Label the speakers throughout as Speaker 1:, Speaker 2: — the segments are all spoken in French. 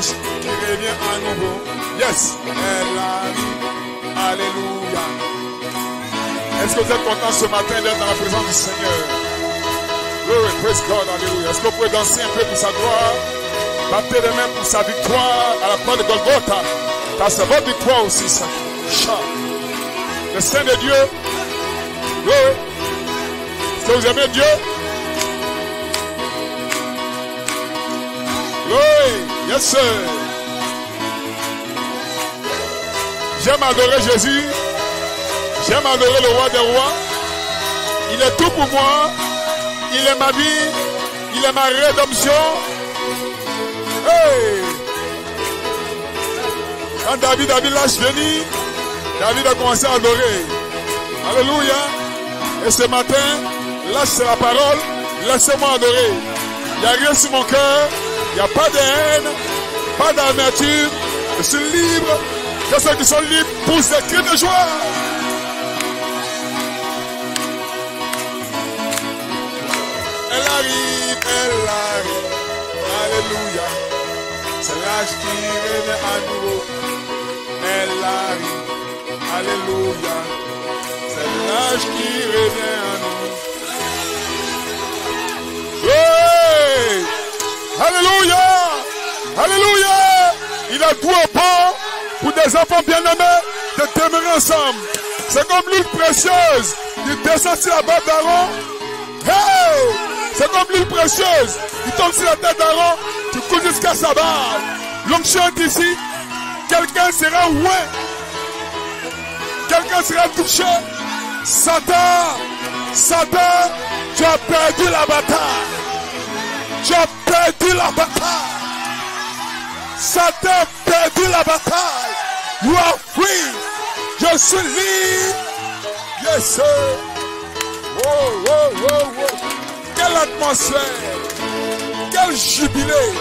Speaker 1: lâche, qui revient à nouveau. Yes, elle arrive. Alléluia. Est-ce que vous êtes content ce matin d'être dans la présence du Seigneur? Glory, praise God, alléluia. Est-ce que vous pouvez danser un peu pour sa gloire? Battez les mains pour sa victoire à la croix de Golgotha. Car c'est votre victoire aussi, ça. Le Saint de Dieu. Glory. Est-ce que vous aimez Dieu? Glory, yes sir. J'aime adorer Jésus. J'aime adorer le roi des rois. Il est tout pour moi. Il est ma vie. Il est ma rédemption. Hey! Quand David lâche venu, David a commencé à adorer. Alléluia. Et ce matin, lâche la parole. Laissez-moi adorer. Il n'y a rien sur mon cœur. Il n'y a pas de haine. Pas d'amertume. Je suis libre. Que ceux qui sont libres poussent des cris de joie. Elle arrive, elle arrive. Alléluia. C'est l'âge qui revient à nouveau. Elle arrive. Alléluia. C'est l'âge qui revient à nouveau. Hey! Alléluia. Alléluia. Il a tout au port pour des enfants bien-aimés de demeurer ensemble. C'est comme l'huile précieuse qui descend sur la barbe d'Aaron. Hey! C'est comme l'huile précieuse qui tombe sur la tête d'Aaron, qui coule jusqu'à sa barbe. L'onction est ici. Quelqu'un sera oué. Quelqu'un sera touché. Satan, Satan, tu as perdu la bataille. Tu as perdu la bataille. Satan a perdu la bataille. You are free. Je suis libre. Yes, sir. Wow, wow, wow, wow. Quelle atmosphère. Quel jubilé.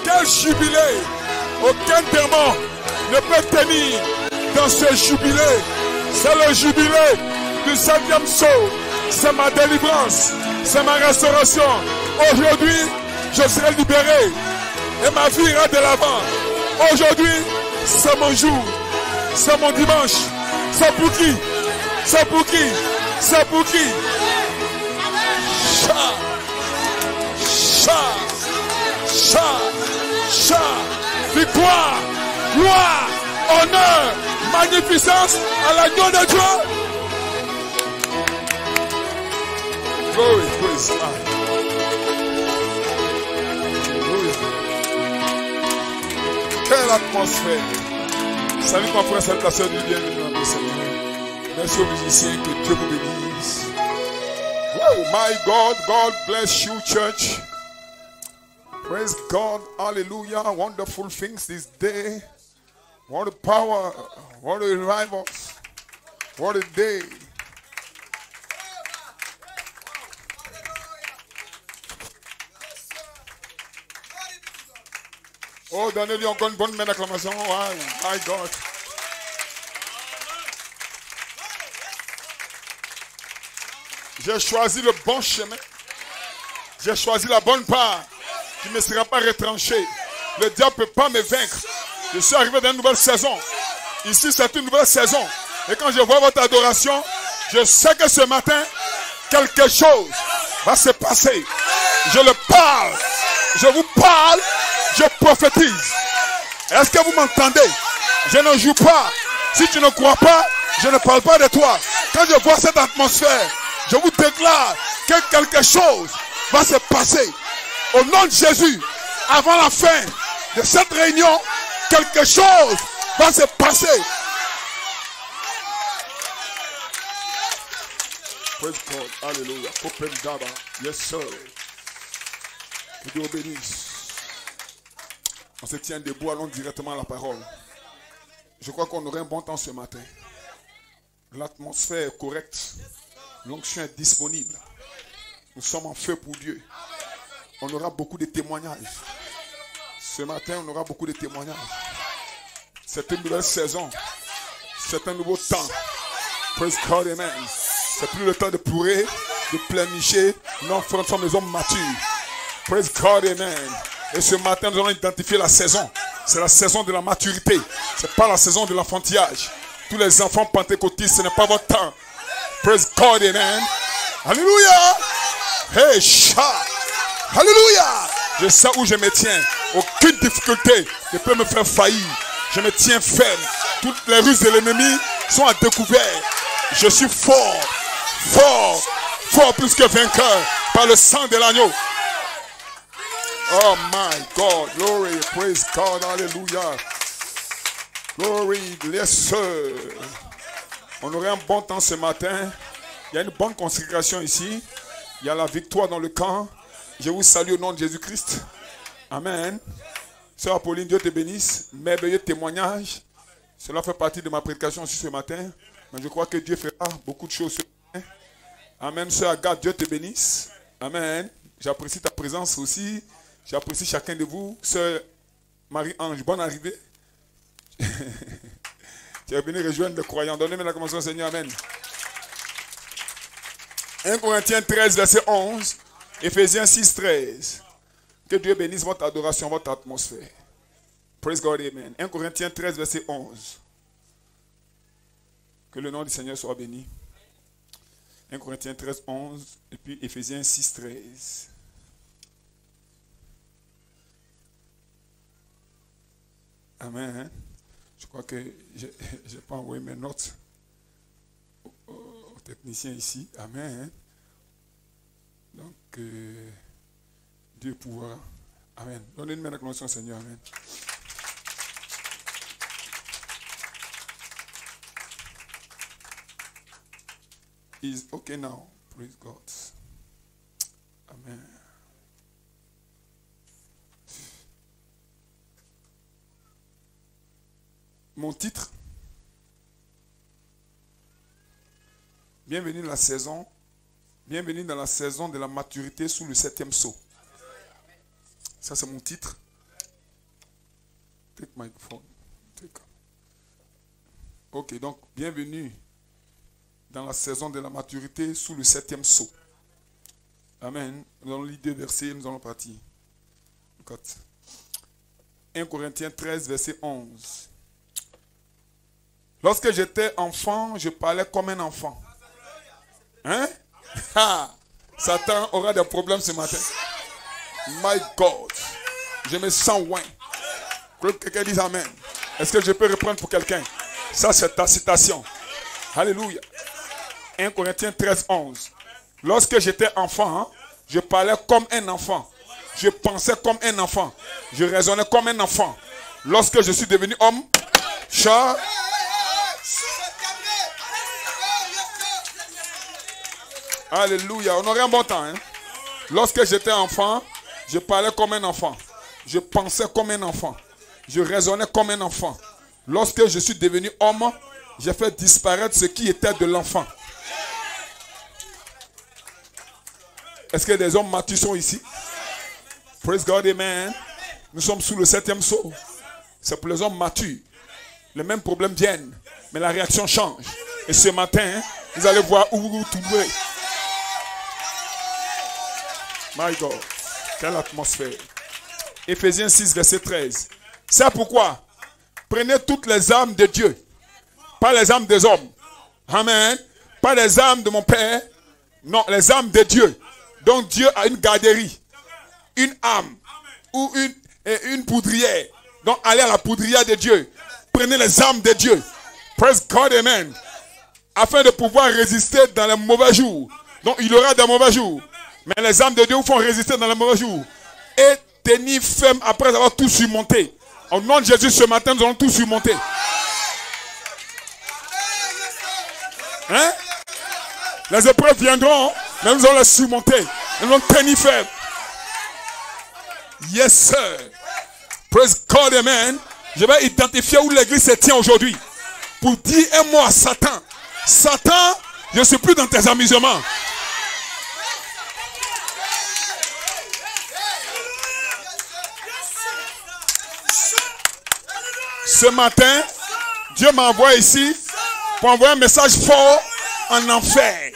Speaker 1: Quel jubilé. Aucun démon ne peut tenir dans ce jubilé. C'est le jubilé du 7e saut. C'est ma délivrance. C'est ma restauration. Aujourd'hui, je serai libéré. Et ma vie ira de l'avant. Aujourd'hui, c'est mon jour. C'est mon dimanche. C'est pour qui? C'est pour qui? C'est pour qui? Cha, cha, cha, cha. Victoire, gloire, honneur, magnificence à l'agneau de Dieu. Glory, praise God. Quelle atmosphère. Salut mon frère, salut ta soeur, bienvenue dans le Seigneur. Merci aux musiciens, que Dieu vous bénisse. Oh my God, God bless you, church. Praise God, hallelujah. Wonderful things this day. What a power, what a revival, what a day. Oh, donnez-lui encore une bonne main d'acclamation. Oh, my God. J'ai choisi le bon chemin. J'ai choisi la bonne part qui ne sera pas retranchée. Le diable ne peut pas me vaincre. Je suis arrivé dans une nouvelle saison. Ici, c'est une nouvelle saison. Et quand je vois votre adoration, je sais que ce matin, quelque chose va se passer. Je le parle. Je vous parle. Je prophétise. Est-ce que vous m'entendez? Je ne joue pas. Si tu ne crois pas, je ne parle pas de toi. Quand je vois cette atmosphère, je vous déclare que quelque chose va se passer. Au nom de Jésus, avant la fin de cette réunion, quelque chose va se passer. Praise God. Alléluia. Open Daba. Yes, sir. Que Dieu vous bénisse. On se tient debout, allons directement à la parole. Je crois qu'on aurait un bon temps ce matin. L'atmosphère est correcte. L'onction est disponible. Nous sommes en feu pour Dieu. On aura beaucoup de témoignages. Ce matin, on aura beaucoup de témoignages. C'est une nouvelle saison. C'est un nouveau temps. Praise God, amen. C'est plus le temps de pleurer, de pleurnicher. Non, frère, nous sommes des hommes matures. Praise God, amen. Et ce matin, nous allons identifier la saison. C'est la saison de la maturité. Ce n'est pas la saison de l'enfantillage. Tous les enfants pentecôtistes, ce n'est pas votre temps. Praise God, amen. Alléluia. Hey, chat. Alléluia. Je sais où je me tiens. Aucune difficulté ne peut me faire faillir. Je me tiens ferme. Toutes les ruses de l'ennemi sont à découvert. Je suis fort. Fort. Fort plus que vainqueur. Par le sang de l'agneau. Oh my God. Glory. Praise God. Hallelujah. Glory. Yes, sir. On aurait un bon temps ce matin. Il y a une bonne consécration ici. Il y a la victoire dans le camp. Je vous salue au nom de Jésus-Christ. Amen. Sœur Apolline, Dieu te bénisse. Merveilleux témoignage. Cela fait partie de ma prédication aussi ce matin. Mais je crois que Dieu fera beaucoup de choses ce matin. Amen. Sœur Agathe, Dieu te bénisse. Amen. J'apprécie ta présence aussi. J'apprécie chacun de vous. Sœur Marie-Ange, bonne arrivée. Tu es venu rejoindre les croyants. Donnez-moi la commençation, Seigneur. Amen. 1 Corinthiens 13, verset 11. Éphésiens 6, 13. Que Dieu bénisse votre adoration, votre atmosphère. Praise God, amen. 1 Corinthiens 13, verset 11. Que le nom du Seigneur soit béni. 1 Corinthiens 13, 11. Et puis Éphésiens 6, 13. Amen. Je crois que je n'ai pas envoyé mes notes aux techniciens ici. Amen. Donc, Dieu pourra. Amen. Donnez-nous la convention, Seigneur. Amen. Is okay now. Praise God. Amen. Mon titre. Bienvenue dans la saison. Bienvenue dans la saison de la maturité sous le 7e sceau. Ça, c'est mon titre. Take my phone. Ok, donc, bienvenue dans la saison de la maturité sous le 7e sceau. Amen. Nous allons lire 2 versets, nous allons partir. 1 Corinthiens 13, verset 11. Lorsque j'étais enfant, je parlais comme un enfant. Hein? Satan aura des problèmes ce matin. My God. Je me sens loin. Que quelqu'un dise Amen. Est-ce que je peux reprendre pour quelqu'un? Ça, c'est ta citation. Alléluia. 1 Corinthiens 13, 11. Lorsque j'étais enfant, je parlais comme un enfant. Je pensais comme un enfant. Je raisonnais comme un enfant. Lorsque je suis devenu homme, chat. Alléluia. On aurait un bon temps. Hein? Lorsque j'étais enfant, je parlais comme un enfant. Je pensais comme un enfant. Je raisonnais comme un enfant. Lorsque je suis devenu homme, j'ai fait disparaître ce qui était de l'enfant. Est-ce que des hommes matures sont ici? Praise God, amen. Nous sommes sous le 7e sceau. C'est pour les hommes matures. Les mêmes problèmes viennent, mais la réaction change. Et ce matin, vous allez voir où vous vous trouvez. My God, quelle atmosphère. Éphésiens 6, verset 13. C'est pourquoi, prenez toutes les armes de Dieu, pas les armes des hommes. Amen. Pas les armes de mon Père, non, les armes de Dieu. Donc Dieu a une garderie, une arme ou une poudrière. Donc allez à la poudrière de Dieu. Prenez les armes de Dieu. Praise God, amen. Afin de pouvoir résister dans les mauvais jours. Donc il y aura des mauvais jours. Mais les armes de Dieu vous font résister dans les mauvais jours. Et tenir ferme après avoir tout surmonté. Au nom de Jésus, ce matin, nous allons tout surmonter. Hein? Les épreuves viendront, mais nous allons les surmonter. Nous allons tenir ferme. Yes, sir. Praise God, amen. Je vais identifier où l'église se tient aujourd'hui. Pour dire un mot à Satan. Satan, je ne suis plus dans tes amusements. Ce matin, Dieu m'a envoyé ici pour envoyer un message fort en enfer.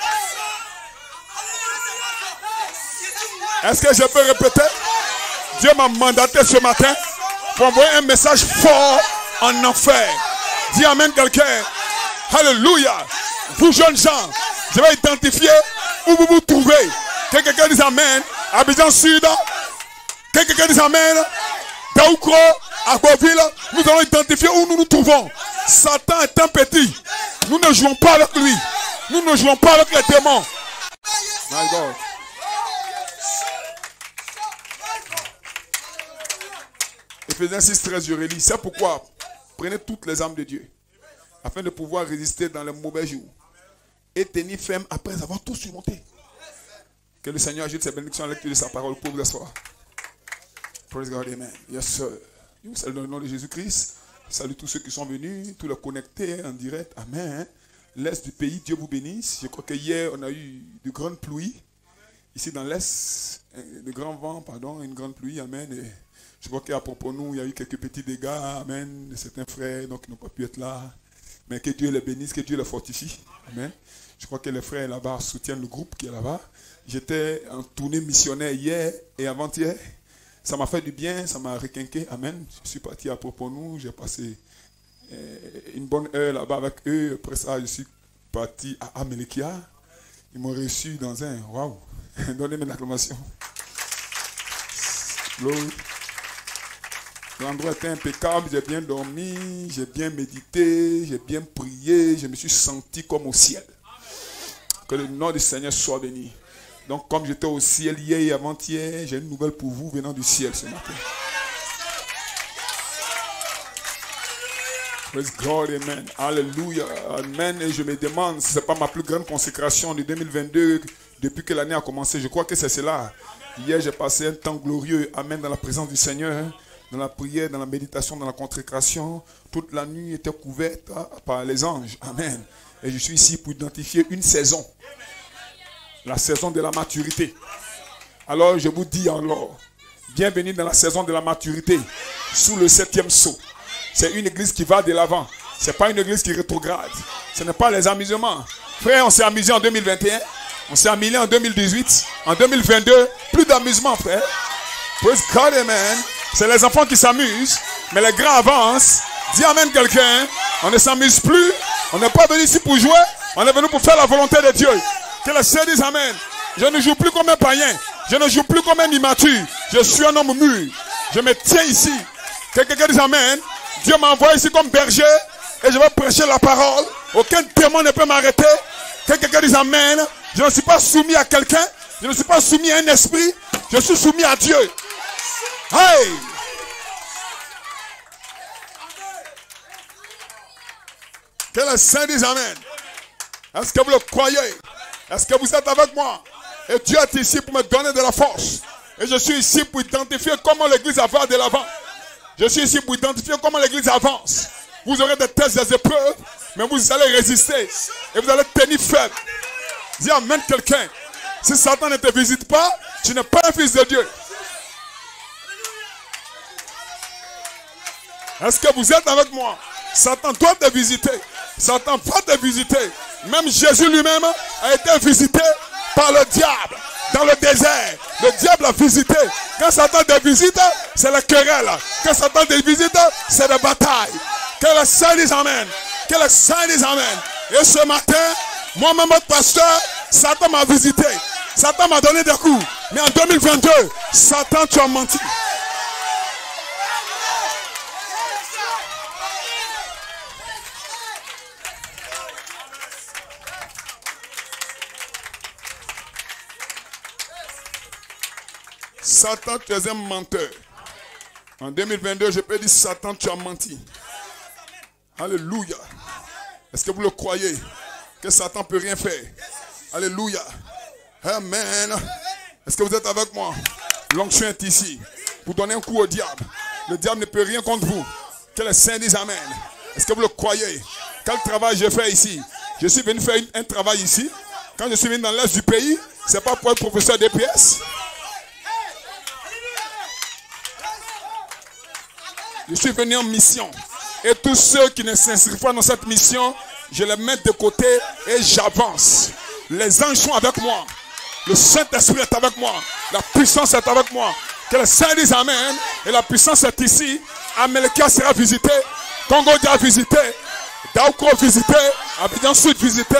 Speaker 1: Est-ce que je peux répéter? Dieu m'a mandaté ce matin pour envoyer un message fort en enfer. Dis amen quelqu'un. Alléluia. Vous jeunes gens, je vais identifier où vous vous trouvez. Que quelqu'un dise amen. Abidjan Sud. Que quelqu'un dise amen. Daoukro, Agboville. Nous allons identifier où nous nous trouvons. Satan est un petit. Nous ne jouons pas avec lui. Nous ne jouons pas avec les démons. My God. Éphésiens 6:13, je relis. C'est pourquoi prenez toutes les armes de Dieu afin de pouvoir résister dans les mauvais jours et tenir ferme après avoir tout surmonté. Que le Seigneur ajoute ses bénédictions à la lecture de sa parole pour vous asseoir. Praise God, amen. Yes, sir. Je vous salue dans le nom de Jésus-Christ. Je salue tous ceux qui sont venus, tous les connectés en direct. Amen. L'Est du pays, Dieu vous bénisse. Je crois qu'hier, on a eu de grandes pluies. Ici dans l'Est, de grands vents, pardon, une grande pluie. Amen. Et je crois qu'à propos de nous, il y a eu quelques petits dégâts. Amen. De certains frères, donc ils n'ont pas pu être là. Mais que Dieu les bénisse, que Dieu les fortifie. Amen. Je crois que les frères là-bas soutiennent le groupe qui est là-bas. J'étais en tournée missionnaire hier et avant-hier. Ça m'a fait du bien, ça m'a requinqué. Amen. Je suis parti à propos de nous. J'ai passé une bonne heure là-bas avec eux. Après ça, je suis parti à Amelikia. Ils m'ont reçu dans un... Waouh. Donnez-moi une acclamation. L'endroit était impeccable. J'ai bien dormi. J'ai bien médité. J'ai bien prié. Je me suis senti comme au ciel. Que le nom du Seigneur soit béni. Donc, comme j'étais au ciel hier et avant-hier, j'ai une nouvelle pour vous venant du ciel ce matin. Praise God, amen. Alléluia, amen. Et je me demande si ce n'est pas ma plus grande consécration de 2022 depuis que l'année a commencé. Je crois que c'est cela. Hier, j'ai passé un temps glorieux, amen, dans la présence du Seigneur, dans la prière, dans la méditation, dans la consécration. Toute la nuit était couverte par les anges, amen. Et je suis ici pour identifier une saison. La saison de la maturité. Alors je vous dis alors, bienvenue dans la saison de la maturité, sous le 7e sceau. C'est une église qui va de l'avant. Ce n'est pas une église qui rétrograde. Ce n'est pas les amusements. Frère, on s'est amusé en 2021. On s'est amusé en 2018. En 2022, plus d'amusement, frère. Praise God, amen. C'est les enfants qui s'amusent, mais les grands avancent. Dis amen quelqu'un. On ne s'amuse plus. On n'est pas venu ici pour jouer. On est venu pour faire la volonté de Dieu. Que le Seigneur dise amen. Je ne joue plus comme un païen. Je ne joue plus comme un immature. Je suis un homme mûr. Je me tiens ici. Que quelqu'un dise amen. Dieu m'a envoyé ici comme berger. Et je vais prêcher la parole. Aucun démon ne peut m'arrêter. Que quelqu'un dise amen. Je ne suis pas soumis à quelqu'un. Je ne suis pas soumis à un esprit. Je suis soumis à Dieu. Hey! Que le Saint dise amen. Est-ce que vous le croyez? Est-ce que vous êtes avec moi? Et Dieu est ici pour me donner de la force. Et je suis ici pour identifier comment l'église va de l'avant. Je suis ici pour identifier comment l'église avance. Vous aurez des tests, des épreuves, mais vous allez résister. Et vous allez tenir ferme. Dis amen quelqu'un. Si Satan ne te visite pas, tu n'es pas un fils de Dieu. Est-ce que vous êtes avec moi? Satan doit te visiter. Satan va te visiter. Même Jésus lui-même a été visité par le diable dans le désert. Le diable a visité. Quand Satan te visite, c'est la querelle. Quand Satan te visite, c'est la bataille. Que le Saint dise amen. Que le Saint dise amen. Et ce matin, moi-même, votre pasteur, Satan m'a visité. Satan m'a donné des coups. Mais en 2022, Satan, tu as menti. Satan, tu es un menteur. En 2022, je peux dire Satan, tu as menti. Alléluia. Est-ce que vous le croyez? Que Satan ne peut rien faire. Alléluia. Amen. Est-ce que vous êtes avec moi? L'onction est ici. Pour donner un coup au diable. Le diable ne peut rien contre vous. Que les saints disent amen. Est-ce que vous le croyez? Quel travail j'ai fait ici? Je suis venu faire un travail ici. Quand je suis venu dans l'est du pays, ce n'est pas pour être professeur d'EPS. Je suis venu en mission. Et tous ceux qui ne s'inscrivent pas dans cette mission, je les mets de côté et j'avance. Les anges sont avec moi. Le Saint-Esprit est avec moi. La puissance est avec moi. Que le Saint dise Amen. Et la puissance est ici. Amélékia sera visité. Congo-Dia visité. Daoukro visité. Abidjan Sud visité.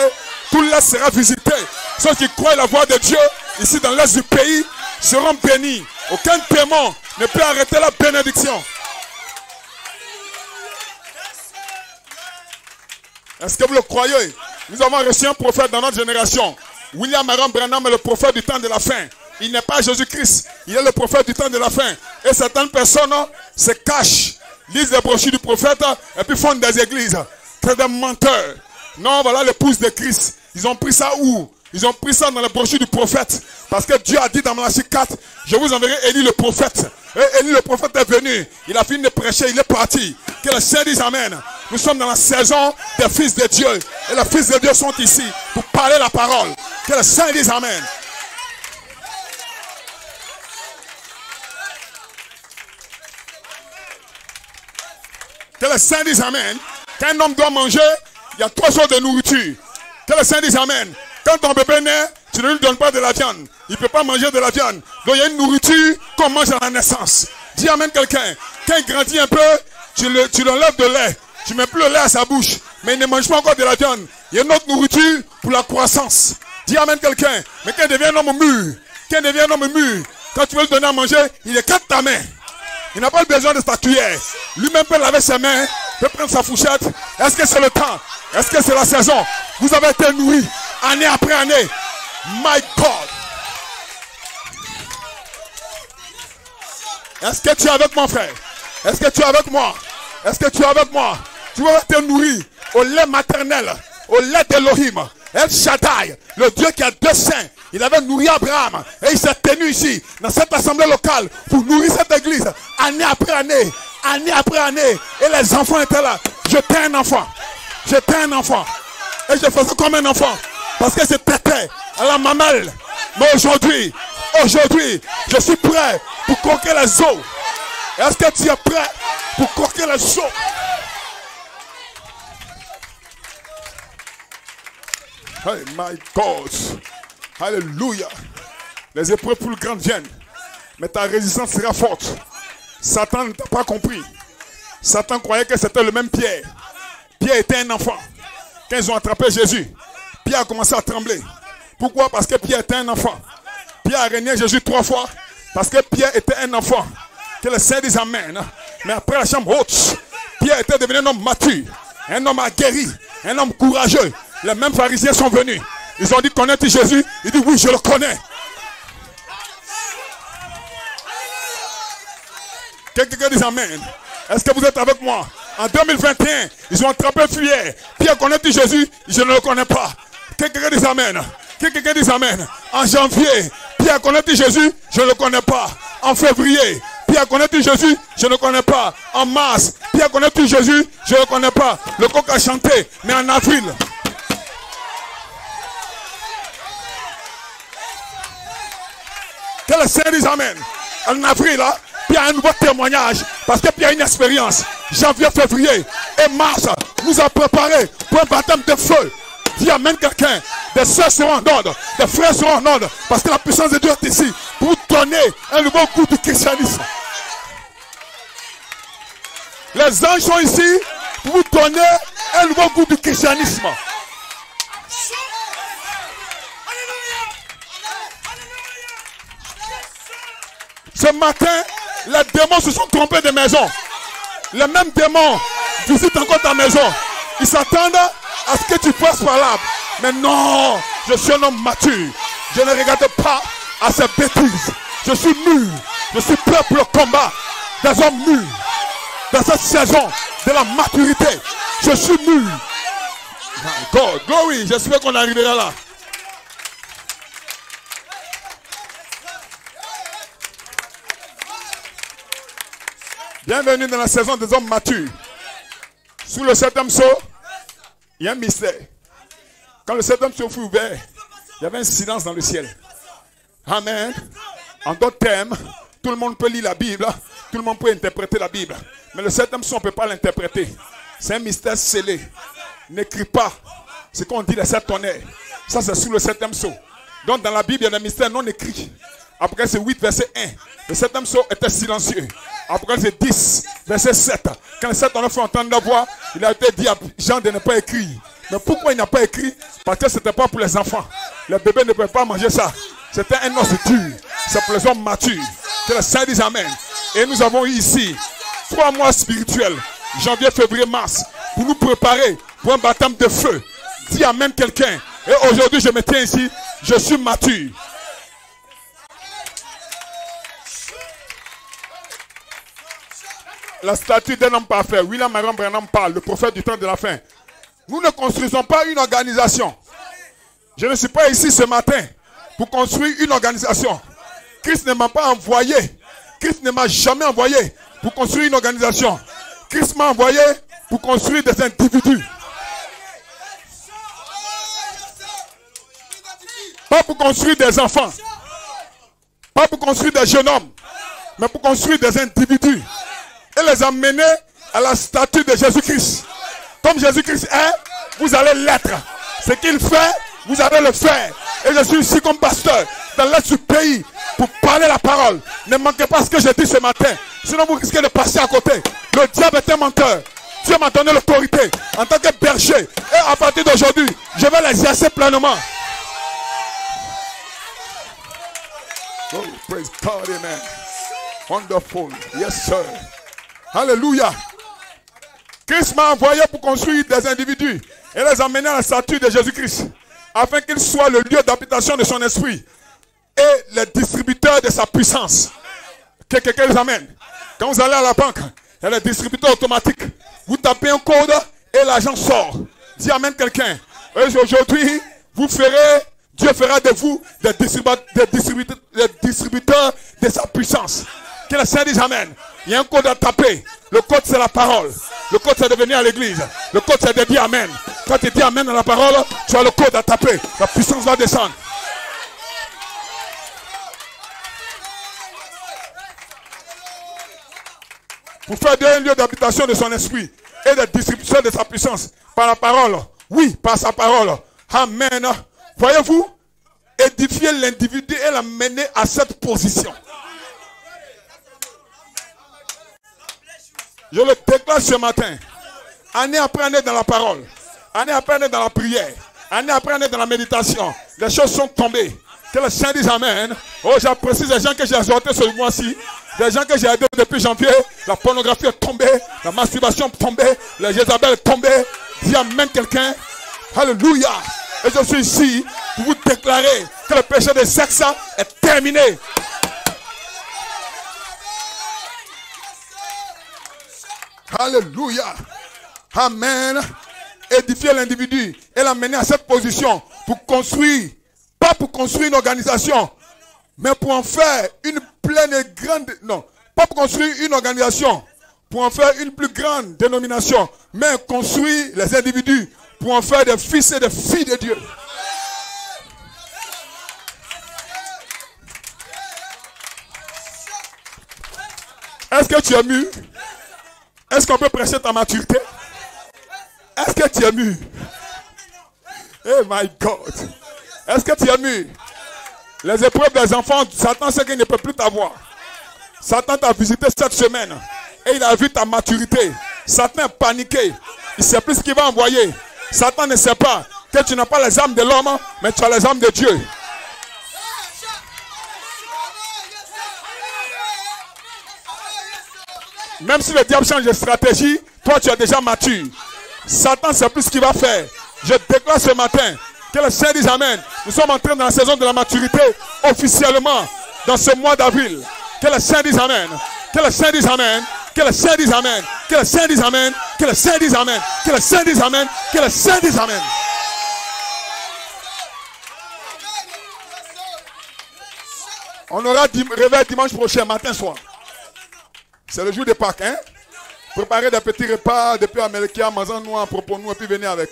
Speaker 1: Tout l'Est sera visité. Ceux qui croient la voix de Dieu, ici dans l'Est du pays, seront bénis. Aucun démon ne peut arrêter la bénédiction. Est-ce que vous le croyez? Nous avons reçu un prophète dans notre génération. William Aram Branham est le prophète du temps de la fin. Il n'est pas Jésus-Christ. Il est le prophète du temps de la fin. Et certaines personnes se cachent, lisent les brochures du prophète et puis font des églises. C'est des menteurs. Non, voilà l'épouse de Christ. Ils ont pris ça où? Ils ont pris ça dans les brochures du prophète. Parce que Dieu a dit dans Malachie 4, je vous enverrai Élie le prophète. Et Élie le prophète est venu. Il a fini de prêcher, il est parti. Que le Seigneur dise Amen. Nous sommes dans la saison des fils de Dieu. Et les fils de Dieu sont ici pour parler la parole. Que le Seigneur dise Amen. Que le Seigneur dise Amen. Quand un homme doit manger, il y a 3 sortes de nourriture. Que le Seigneur dise Amen. Quand ton bébé naît, tu ne lui donnes pas de la viande. Il ne peut pas manger de la viande. Donc il y a une nourriture qu'on mange à la naissance. Dis Amen quelqu'un. Quand il grandit un peu, tu lui enlèves de lait. Tu ne mets plus le lait à sa bouche. Mais il ne mange pas encore de la viande. Il y a une autre nourriture pour la croissance. Dis Amen quelqu'un. Mais quand il devient un homme mûr, quand tu veux lui donner à manger, il écarte ta main. Il n'a pas besoin de sa cuillère. Lui-même peut laver ses mains, peut prendre sa fourchette. Est-ce que c'est le temps? Est-ce que c'est la saison? Vous avez été nourris année après année. My God. Est-ce que tu es avec mon frère? Est-ce que tu es avec moi? Est-ce que tu es avec moi? Tu vas être nourri au lait maternel, au lait d'Elohim. El Shaddai, le Dieu qui a 2 seins. Il avait nourri Abraham et il s'est tenu ici, dans cette assemblée locale, pour nourrir cette église, année après année, année après année. Et les enfants étaient là. J'étais un enfant. J'étais un enfant. Et je faisais comme un enfant. Parce que c'était à la mamelle. Mais aujourd'hui, je suis prêt pour croquer les eaux. Est-ce que tu es prêt pour croquer les eaux? Oh my God. Alléluia. Les épreuves plus grandes viennent. Mais ta résistance sera forte. Satan ne t'a pas compris. Satan croyait que c'était le même Pierre. Pierre était un enfant. Quand ils ont attrapé Jésus, Pierre a commencé à trembler. Pourquoi? Parce que Pierre était un enfant. Pierre a régné Jésus 3 fois. Parce que Pierre était un enfant. Que le Seigneur dise Amen. Mais après la chambre haute, Pierre était devenu un homme mature. Un homme aguerri. Un homme courageux. Les mêmes pharisiens sont venus. Ils ont dit, connais-tu Jésus? Il dit, oui, je le connais. Quelqu'un dit Amen. Est-ce que vous êtes avec moi? En 2021, ils ont attrapé Pierre. Pierre, connais-tu Jésus? Je ne le connais pas. Quelqu'un dit Amen. Quelqu'un dit Amen. En janvier, Pierre, connais-tu Jésus? Je ne le connais pas. En février, Pierre, connais-tu Jésus? Je ne le connais pas. En mars, Pierre, connais-tu Jésus? Je ne le connais pas. Le coq a chanté, mais en avril. Que le Seigneur dise Amen. En avril, là, Pierre a un nouveau témoignage. Parce que Pierre a une expérience. Janvier, février et mars nous a préparé pour un baptême de feu. Dis Amen quelqu'un. Des soeurs seront en ordre. Des frères seront en ordre. Parce que la puissance de Dieu est ici. Pour donner un nouveau goût du christianisme. Les anges sont ici pour vous donner un nouveau goût du christianisme. Ce matin, les démons se sont trompés de maison. Les mêmes démons visitent encore ta maison. Ils s'attendent à ce que tu passes par là. Mais non, je suis un homme mature. Je ne regarde pas à ces bêtises. Je suis mûr. Je suis prêt pour le combat des hommes mûrs. Dans cette saison de la maturité, je suis mûr. My God, glory, j'espère qu'on arrivera là. Bienvenue dans la saison des hommes matures. Sous le 7e sceau, il y a un mystère. Quand le 7e sceau fut ouvert, il y avait un silence dans le ciel. Amen. En d'autres termes, tout le monde peut lire la Bible, tout le monde peut interpréter la Bible. Mais le 7e sceau, on ne peut pas l'interpréter. C'est un mystère scellé. N'écris pas ce qu'on dit les 7 tonnerres. Ça, c'est sous le 7e sceau. Donc, dans la Bible, il y a des mystères non écrits. Apocalypse 8, verset 1. Le septième sceau était silencieux. Apocalypse 10, verset 7. Quand le septième fait entendre la voix, il a été dit à Jean de ne pas écrire. Mais pourquoi il n'a pas écrit? Parce que ce n'était pas pour les enfants. Les bébés ne pouvaient pas manger ça. C'était un os dur. C'est pour les hommes matures. Que le Seigneur dise Amen. Et nous avons eu ici 3 mois spirituels, janvier, février, mars, pour nous préparer pour un baptême de feu. Dis Amen quelqu'un. Et aujourd'hui, je me tiens ici. Je suis mature. La statue d'un homme parfait. William Marion Branham parle, le prophète du temps de la fin. Nous ne construisons pas une organisation. Je ne suis pas ici ce matin pour construire une organisation. Christ ne m'a pas envoyé. Christ ne m'a jamais envoyé pour construire une organisation. Christ m'a envoyé pour construire des individus. Pas pour construire des enfants. Pas pour construire des jeunes hommes. Mais pour construire des individus. Et les amener à la statue de Jésus-Christ. Comme Jésus-Christ est, vous allez l'être. Ce qu'il fait, vous allez le faire. Et je suis ici comme pasteur dans l'est du pays pour parler la parole. Ne manquez pas ce que j'ai dit ce matin. Sinon vous risquez de passer à côté. Le diable est un menteur. Dieu m'a donné l'autorité en tant que berger. Et à partir d'aujourd'hui, je vais l'exercer pleinement. Oh, praise God, amen. Wonderful. Yes, sir. Alléluia. Christ m'a envoyé pour construire des individus et les amener à la statue de Jésus-Christ, afin qu'il soit le lieu d'habitation de son esprit et le distributeur de sa puissance. Que quelqu'un les amène. Quand vous allez à la banque, il y a le distributeur automatique. Vous tapez un code et l'argent sort. Dis Amen quelqu'un. Et aujourd'hui, Dieu fera de vous des distributeurs de sa puissance. Que le Seigneur dise Amen. Il y a un code à taper. Le code c'est la parole. Le code c'est de venir à l'église. Le code c'est de dire Amen. Quand tu dis Amen dans la parole, tu as le code à taper. La puissance va descendre. Pour faire un lieu d'habitation de son esprit et de distribution de sa puissance par la parole. Oui, par sa parole. Amen. Voyez-vous, édifier l'individu et l'amener à cette position. Je le déclare ce matin. Année après année dans la parole. Année après année dans la prière. Année après année dans la méditation. Les choses sont tombées. Que le Seigneur dise Amen. Oh, j'apprécie les gens que j'ai exhortés ce mois-ci. Des gens que j'ai aidés depuis janvier. La pornographie est tombée. La masturbation est tombée. La Jézabel est tombée. Dis Amen quelqu'un. Alléluia. Et je suis ici pour vous déclarer que le péché de sexe est terminé. Alléluia. Amen. Édifier l'individu et l'amener à cette position pour construire, pas pour construire une organisation, mais pour en faire une pleine et grande, non, pas pour construire une organisation, pour en faire une plus grande dénomination, mais construire les individus pour en faire des fils et des filles de Dieu. Est-ce que tu es mûr? Est-ce qu'on peut prêcher ta maturité? Est-ce que tu es mûr? Oh my God. Est-ce que tu es mûr? Les épreuves des enfants, Satan sait qu'il ne peut plus t'avoir. Satan t'a visité cette semaine et il a vu ta maturité. Satan est paniqué. Il ne sait plus ce qu'il va envoyer. Satan ne sait pas que tu n'as pas les armes de l'homme, mais tu as les armes de Dieu. Même si le diable change de stratégie, toi tu es déjà mature. Satan ne sait plus ce qu'il va faire. Je déclare ce matin que le Seigneur dise Amen. Nous sommes entrés dans la saison de la maturité officiellement dans ce mois d'avril. Que le Seigneur dise Amen. Que le Seigneur dise Amen. Que le Seigneur dise Amen. Que le Seigneur dise Amen. Que le Seigneur dise Amen. Que le Seigneur dise Amen. Que le Seigneur dise Amen. On aura réveil dimanche prochain, matin, soir. C'est le jour de Pâques, hein? Préparez des petits repas depuis Américain, Mazan-nous à propos nous et puis venez avec.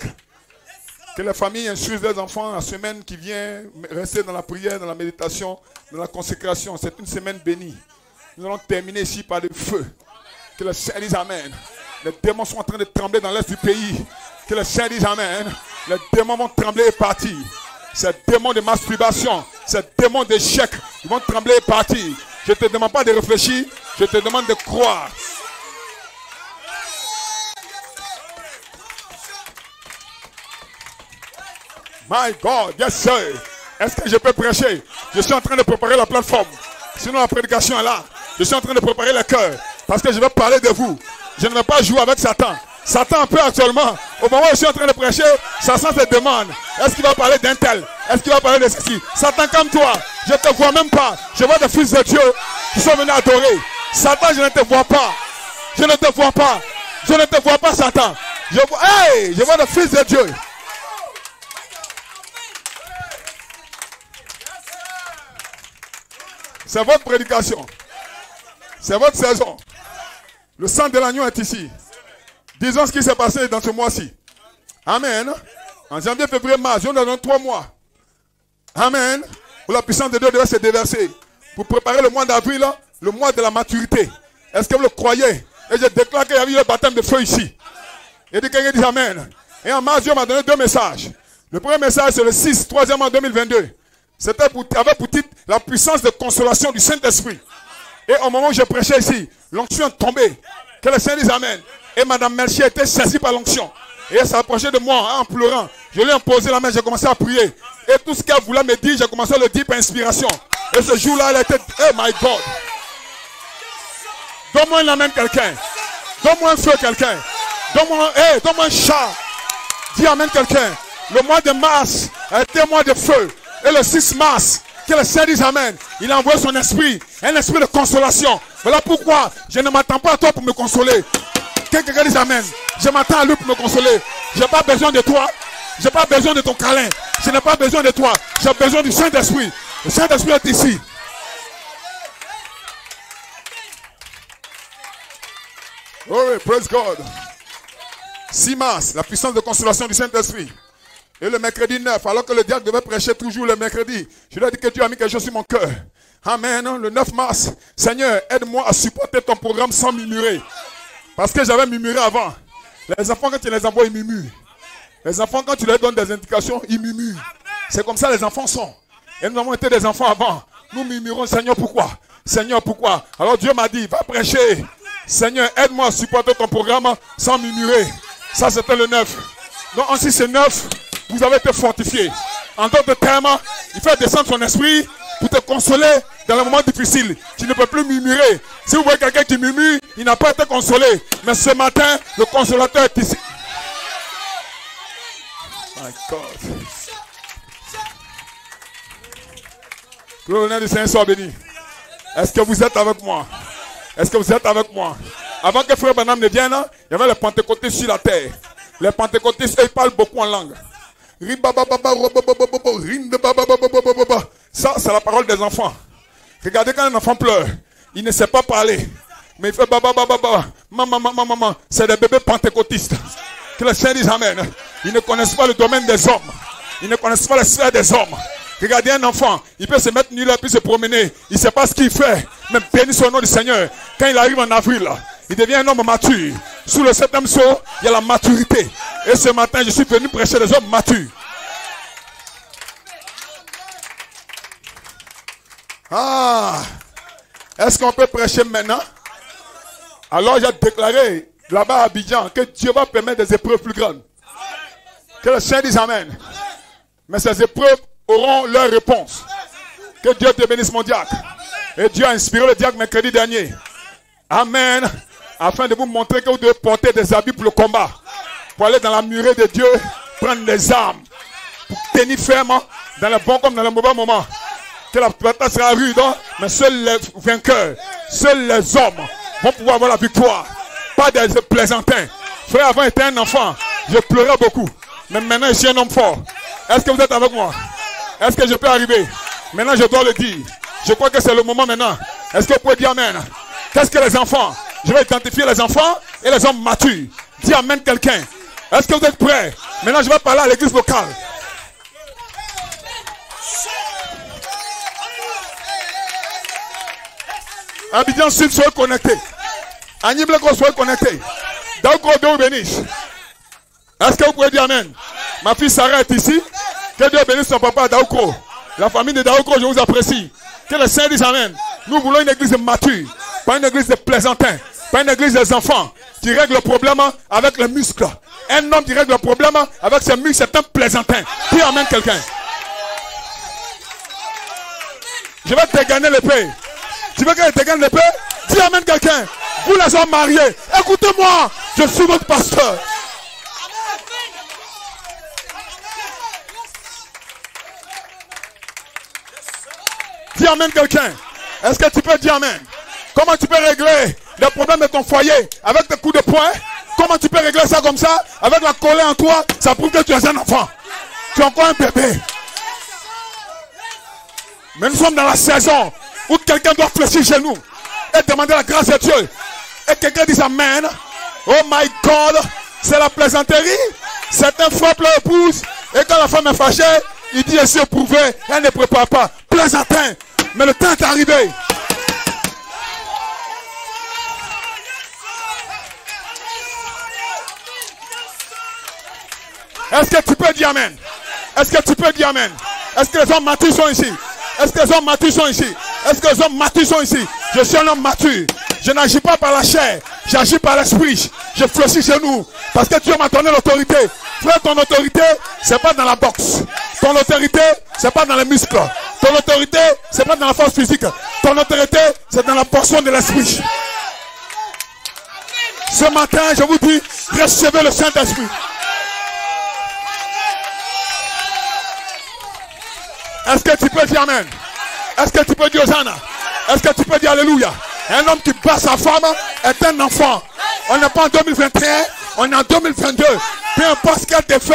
Speaker 1: Que les familles instruisent les enfants la semaine qui vient, rester dans la prière, dans la méditation, dans la consécration. C'est une semaine bénie. Nous allons terminer ici par le feu. Que le Seigneur dise Amen. Les démons sont en train de trembler dans l'est du pays. Que le Seigneur dise Amen. Les démons vont trembler et partir. Ces démons de masturbation, ces démons d'échec, ils vont trembler et partir. Je ne te demande pas de réfléchir, je te demande de croire. My God, yes sir. Est-ce que je peux prêcher? Je suis en train de préparer la plateforme. Sinon la prédication est là. Je suis en train de préparer le cœur. Parce que je vais parler de vous. Je ne vais pas jouer avec Satan. Satan peut actuellement, au moment où je suis en train de prêcher, Satan se demande, est-ce qu'il va parler d'un tel? Est-ce qu'il va parler de ceci? Satan, comme toi, je ne te vois même pas. Je vois des fils de Dieu qui sont venus adorer. Satan, je ne te vois pas. Je ne te vois pas. Je ne te vois pas, Satan. Je vois des fils de Dieu. C'est votre prédication. C'est votre saison. Le sang de l'agneau est ici. Disons ce qui s'est passé dans ce mois-ci. Amen. En janvier, février, mars, nous avons 3 mois. Amen. Où la puissance de Dieu devait se déverser. Pour préparer le mois d'avril, le mois de la maturité. Est-ce que vous le croyez? Et je déclare qu'il y a eu le baptême de feu ici. Et quelqu'un dit Amen. Et en mars, Dieu m'a donné 2 messages. Le premier message, c'est le 6, 3e en 2022. C'était avec pour titre la puissance de consolation du Saint-Esprit. Et au moment où je prêchais ici, l'onction est tombée. Que le Seigneur dise Amen. Et Madame Mercier était saisie par l'onction. Et elle s'est approchée de moi en pleurant. Je lui ai imposé la main, j'ai commencé à prier. Et tout ce qu'elle voulait me dire, j'ai commencé à le dire par inspiration. Et ce jour-là, elle était, oh my God. Donne-moi une amène quelqu'un. Donne-moi un feu quelqu'un. Donne-moi un chat. Dis Amen quelqu'un. Le mois de mars a été un mois de feu. Et le 6 mars, que le Seigneur dise Amen. Il a envoyé son esprit, un esprit de consolation. Voilà pourquoi je ne m'attends pas à toi pour me consoler. Quelqu'un dise Amen. Je m'attends à lui pour me consoler. Je n'ai pas besoin de toi. Je n'ai pas besoin de ton câlin. Je n'ai pas besoin de toi. J'ai besoin du Saint-Esprit. Le Saint-Esprit est ici. Oh, praise God. 6 mars, la puissance de consolation du Saint-Esprit. Et le mercredi 9, alors que le diable devait prêcher toujours le mercredi, je lui ai dit que Dieu a mis quelque chose sur mon cœur. Amen. Le 9 mars, Seigneur, aide-moi à supporter ton programme sans murmurer. Parce que j'avais murmuré avant. Les enfants, quand tu les envoies, ils murmurent. Les enfants, quand tu leur donnes des indications, ils murmurent. C'est comme ça les enfants sont. Et nous avons été des enfants avant. Nous murmurons, Seigneur, pourquoi? Seigneur, pourquoi? Alors Dieu m'a dit, va prêcher. Seigneur, aide-moi à supporter ton programme sans murmurer. Ça, c'était le 9. Donc, ainsi, c'est 9. Vous avez été fortifiés. En d'autres termes, il fait descendre son esprit pour te consoler dans les moments difficiles. Tu ne peux plus murmurer. Si vous voyez quelqu'un qui murmure, il n'a pas été consolé. Mais ce matin, le consolateur est ici. My God. Que le nom du Seigneur soit béni. Est-ce que vous êtes avec moi? Est-ce que vous êtes avec moi? Avant que Frère Branham ne vienne, il y avait les pentecôtistes sur la terre. Les pentecôtistes, ils parlent beaucoup en langue. Ça, c'est la parole des enfants. Regardez quand un enfant pleure, il ne sait pas parler. Mais il fait maman. C'est des bébés pentecôtistes. Que le Seigneur dise Amen. Ils ne connaissent pas le domaine des hommes. Ils ne connaissent pas la sphère des hommes. Regardez un enfant, il peut se mettre nu là, puis se promener. Il ne sait pas ce qu'il fait. Mais bénis son nom du Seigneur. Quand il arrive en avril, il devient un homme mature. Sous le 7e sceau, il y a la maturité. Et ce matin, je suis venu prêcher des hommes matures. Ah! Est-ce qu'on peut prêcher maintenant? Alors j'ai déclaré là-bas à Abidjan que Dieu va permettre des épreuves plus grandes. Que le Seigneur dise Amen. Mais ces épreuves auront leur réponse. Que Dieu te bénisse, mon diacre. Et Dieu a inspiré le diacre mercredi dernier. Amen. Afin de vous montrer que vous devez porter des habits pour le combat. Pour aller dans la murée de Dieu, prendre des armes. Pour tenir ferme dans le bon comme dans le mauvais moment. Que la bataille sera rude, mais seuls les vainqueurs, seuls les hommes vont pouvoir avoir la victoire. Pas des plaisantins. Frère, avant j'étais un enfant, je pleurais beaucoup. Mais maintenant je suis un homme fort. Est-ce que vous êtes avec moi? Est-ce que je peux arriver? Maintenant je dois le dire. Je crois que c'est le moment maintenant. Est-ce que vous pouvez dire Amen? Qu'est-ce que les enfants? Je vais identifier les enfants et les hommes matures. Dis Amen quelqu'un. Est-ce que vous êtes prêts? Maintenant je vais parler à l'église locale. Abidjan Sud, soyez connectés. Agnibleko, soyez connectés. Daoukro, Dieu vous bénisse. Est-ce que vous pouvez dire Amen? Ma fille Sarah est ici. Que Dieu bénisse son papa Daoukro. La famille de Daoko, je vous apprécie. Que le Seigneur dise Amen. Nous voulons une église mature, pas une église de plaisantins, pas une église des enfants qui règle le problème avec les muscles. Un homme qui règle le problème avec ses muscles, c'est un plaisantin. Dis Amen quelqu'un. Je vais te gagner l'épée. Tu veux que je te gagne l'épée? Dis Amen quelqu'un. Vous les hommes mariés, écoutez-moi, je suis votre pasteur. Dis Amen quelqu'un. Est-ce que tu peux dire Amen? Comment tu peux régler les problèmes de ton foyer avec des coups de poing? Comment tu peux régler ça comme ça? Avec la colère en toi, ça prouve que tu es un enfant. Tu es encore un bébé. Mais nous sommes dans la saison où quelqu'un doit fléchir chez nous et demander la grâce de Dieu. Et quelqu'un dit Amen. Oh my God, c'est la plaisanterie. Certains frappent leur épouse et quand la femme est fâchée, il dit je suis éprouvé, elle ne prépare pas. Plaisantin. Mais le temps est arrivé. Est-ce que tu peux dire Amen? Est-ce que tu peux dire Amen? Est-ce que les hommes matures sont ici? Est-ce que les hommes matures sont ici? Est-ce que les hommes matures sont ici? Je suis un homme mature. Je n'agis pas par la chair. J'agis par l'esprit. Je fléchis chez nous. Parce que Dieu m'a donné l'autorité. Frère, ton autorité, c'est pas dans la boxe. Ton autorité, c'est pas dans les muscles. Ton autorité, c'est pas dans la force physique. Ton autorité, c'est dans la portion de l'esprit. Ce matin, je vous dis, recevez le Saint-Esprit. Est-ce que tu peux dire Amen? Est-ce que tu peux dire Hosanna? Est-ce que tu peux dire Alléluia? Un homme qui bat sa femme est un enfant. On n'est pas en 2021, on est en 2022. Peu importe ce qu'elle te fait,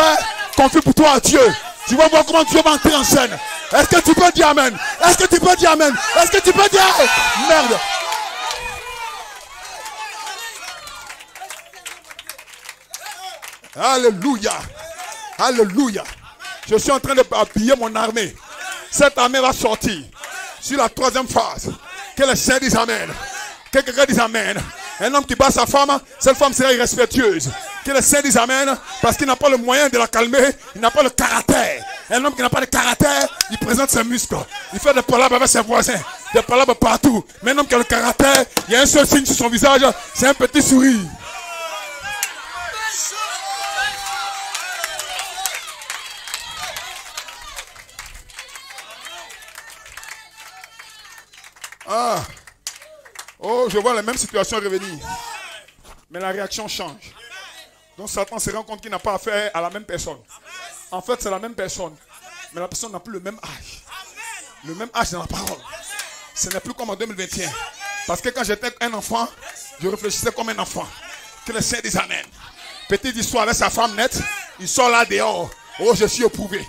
Speaker 1: confie pour toi à Dieu. Tu vas voir comment Dieu va entrer en scène. Est-ce que tu peux dire Amen? Est-ce que tu peux dire Amen? Est-ce que tu peux dire merde? Alléluia. Alléluia. Je suis en train d'habiller mon armée. Cette armée va sortir sur la troisième phase. Que le Seigneur dise Amen. Que quelqu'un dise Amen. Un homme qui bat sa femme, cette femme sera irrespectueuse. Que le Seigneur dise Amen. Parce qu'il n'a pas le moyen de la calmer. Il n'a pas le caractère. Un homme qui n'a pas de caractère, il présente ses muscles. Il fait des palabres avec ses voisins. Des palabres partout. Mais un homme qui a le caractère, il y a un seul signe sur son visage. C'est un petit sourire. Ah. Oh, je vois la même situation revenir. Mais la réaction change. Donc Satan se rend compte qu'il n'a pas affaire à la même personne. En fait, c'est la même personne. Mais la personne n'a plus le même âge. Le même âge dans la parole. Ce n'est plus comme en 2021. Parce que quand j'étais un enfant, je réfléchissais comme un enfant. Que le Seigneur dise Amen. Petite histoire avec sa femme nette. Il sort là dehors. Oh, je suis éprouvé.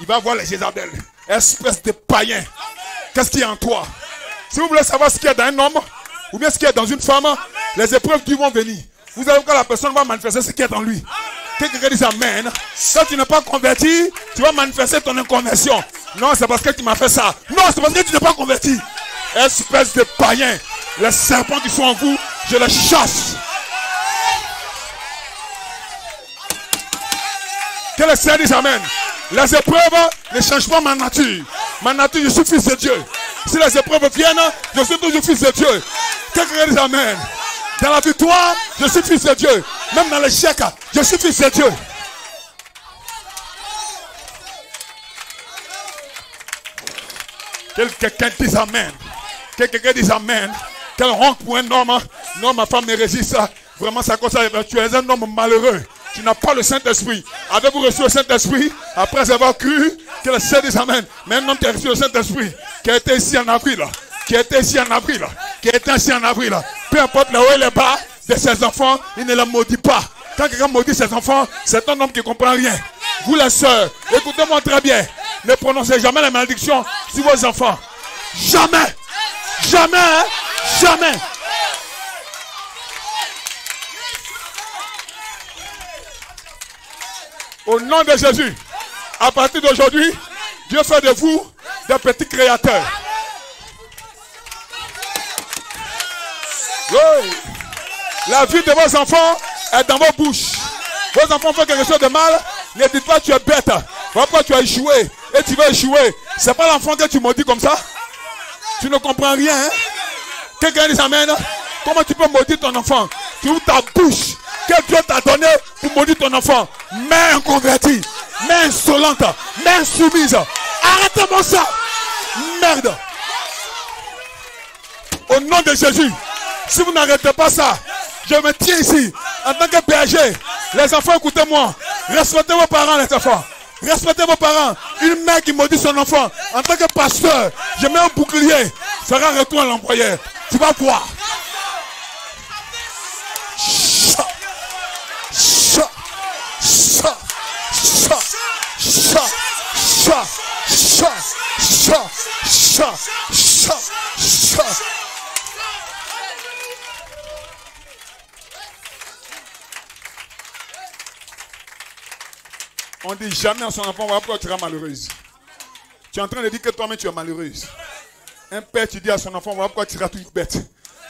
Speaker 1: Il va voir les Jézabel. Espèce de païen. Qu'est-ce qu'il y a en toi? Si vous voulez savoir ce qu'il y a dans un homme, ou bien ce qu'il y a dans une femme, les épreuves qui vont venir. Vous allez voir que la personne va manifester ce qu'il y a dans lui. Quelqu'un dit Amen. Quand tu n'es pas converti, tu vas manifester ton inconversion. Non, c'est parce que tu m'as fait ça. Non, c'est parce que tu n'es pas converti. Espèce de païen. Les serpents qui sont en vous, je les chasse. Que le Seigneur dise Amen. Les épreuves ne changent pas ma nature. Ma nature, je suis fils de Dieu. Si les épreuves viennent, je suis toujours fils de Dieu. Quelqu'un dit Amen. Dans la victoire, je suis fils de Dieu. Même dans l'échec, je suis fils de Dieu. Quelqu'un dit Amen. Quelqu'un dit Amen. Quelle honte pour un homme. Non, ma femme me résiste. Vraiment, ça cause ça. Tu es un homme malheureux. Tu n'as pas le Saint-Esprit. Avez-vous reçu le Saint-Esprit après avoir cru que le Seigneur dit Amen? Mais un homme qui a reçu le Saint-Esprit, qui a été ici en avril, qui a été ici en avril, qui a été ici en avril, peu importe le haut et le bas de ses enfants, il ne les maudit pas. Quand quelqu'un maudit ses enfants, c'est un homme qui ne comprend rien. Vous les sœurs, écoutez-moi très bien. Ne prononcez jamais la malédiction sur vos enfants. Jamais. Jamais. Jamais. Au nom de Jésus, à partir d'aujourd'hui, Dieu fait de vous des petits créateurs. Oui. La vie de vos enfants est dans vos bouches. Vos enfants font quelque chose de mal, ne dites pas que tu es bête. Pourquoi tu as échoué et tu vas échouer. C'est pas l'enfant que tu maudis comme ça. Tu ne comprends rien. Hein? Quelqu'un dit amen. Comment tu peux maudire ton enfant? Tu ouvres ta bouche que Dieu t'a donné pour maudire ton enfant. Mère inconvertie, mère insolente, mère insoumise. Arrêtez-moi ça. Merde. Au nom de Jésus, si vous n'arrêtez pas ça, je me tiens ici en tant que berger. Les enfants, écoutez-moi. Respectez vos parents, les enfants. Respectez vos parents. Une mère qui maudit son enfant, en tant que pasteur, je mets un bouclier, fera retour à l'employeur. Tu vas voir. Chat. Chat. Chat. Chat. Chat. Chat. Chat. Chat. Chat. Chat. Chat. On dit jamais à son enfant, voilà pourquoi tu seras malheureuse. Tu es en train de dire que toi-même tu es malheureuse. Un père, tu dis à son enfant, voilà pourquoi tu seras toute bête.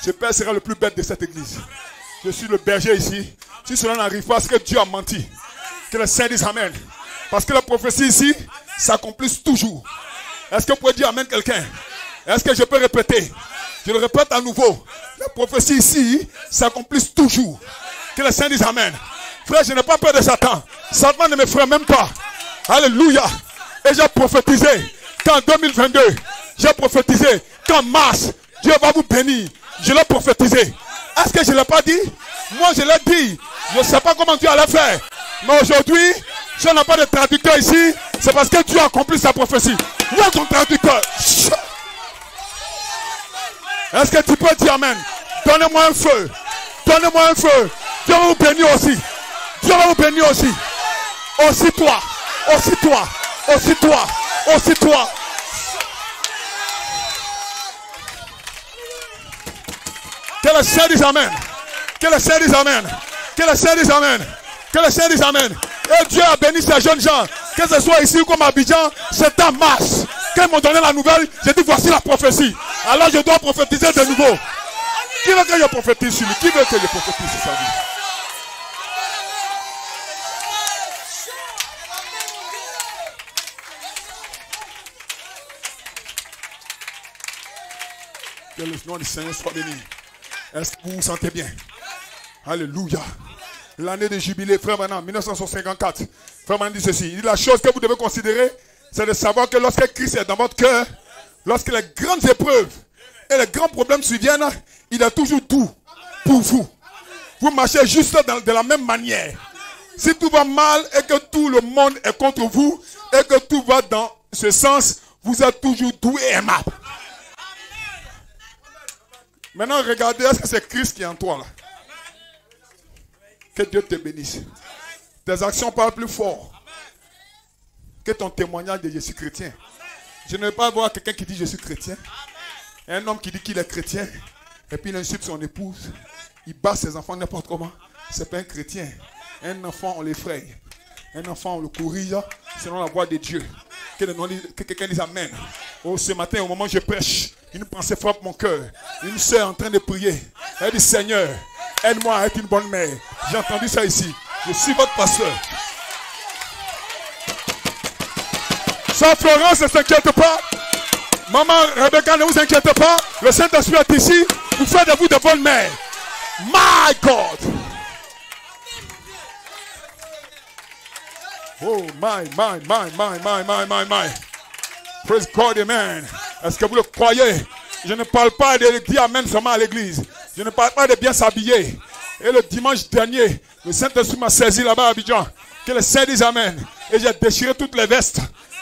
Speaker 1: Ce père sera le plus bête de cette église. Je suis le berger ici. Si cela n'arrive pas, c'est que Dieu a menti. Que le Saint dise amen. Parce que la prophétie ici s'accomplisse toujours. Est-ce que vous pouvez dire amen quelqu'un? Est-ce que je peux répéter? Je le répète à nouveau. La prophétie ici s'accomplisse toujours. Que le Saint dise amen. Frère, je n'ai pas peur de Satan. Satan ne me ferait même pas. Alléluia. Et j'ai prophétisé qu'en 2022, j'ai prophétisé qu'en mars, Dieu va vous bénir. Je l'ai prophétisé. Est-ce que je ne l'ai pas dit? Moi, je l'ai dit. Je ne sais pas comment Dieu allait faire. Mais aujourd'hui, si on n'a pas de traducteur ici, c'est parce que Dieu a accompli sa prophétie. Où est ton traducteur? Est-ce que tu peux dire amen? Donnez-moi un feu. Donnez-moi un feu. Dieu va vous bénir aussi. Dieu va vous bénir aussi. Aussi toi. Aussi toi. Aussi toi. Aussi toi. Que le Seigneur dise amen. Que le Seigneur dise amen. Que le Seigneur dise amen. Que le Seigneur dise amen. Et Dieu a béni ces jeunes gens. Que ce soit ici ou comme à Abidjan, c'est en mars. Quand ils m'ont donné la nouvelle, j'ai dit voici la prophétie. Alors je dois prophétiser de nouveau. Qui veut que je prophétise sur lui? Qui veut que je prophétise sur sa vie? Que le nom du Seigneur soit béni. Est-ce que vous vous sentez bien? Alléluia. L'année de jubilé, frère Branham, 1954. Frère Branham dit ceci. Il dit la chose que vous devez considérer, c'est de savoir que lorsque Christ est dans votre cœur, lorsque les grandes épreuves et les grands problèmes surviennent, il est toujours doux pour vous. Vous marchez juste de la même manière. Si tout va mal et que tout le monde est contre vous et que tout va dans ce sens, vous êtes toujours doux et aimable. Maintenant, regardez, est-ce que c'est Christ qui est en toi là? Que Dieu te bénisse. Tes actions parlent plus fort que ton témoignage de je suis chrétien. Je ne veux pas voir quelqu'un qui dit je suis chrétien. Un homme qui dit qu'il est chrétien et puis il insulte son épouse. Il bat ses enfants n'importe comment. C'est pas un chrétien. Un enfant, on l'effraie. Un enfant, on le corrige selon la voix de Dieu. Que quelqu'un dise amen. Oh, ce matin, au moment où je prêche, une pensée frappe mon cœur. Une sœur en train de prier. Elle dit Seigneur, aide-moi à être une bonne mère. J'ai entendu ça ici. Je suis votre pasteur. Sœur Florence, ne s'inquiète pas. Maman Rebecca, ne vous inquiétez pas. Le Saint-Esprit est ici. Vous faites de vous de bonnes mères. My God. Oh, my. Praise God, amen. Est-ce que vous le croyez? Je ne parle pas de dire amen seulement à l'église. Je ne parle pas de bien s'habiller. Et le dimanche dernier, le Saint-Esprit m'a saisi là-bas à Abidjan. Que le Saint dise amen. Et j'ai déchiré toutes les vestes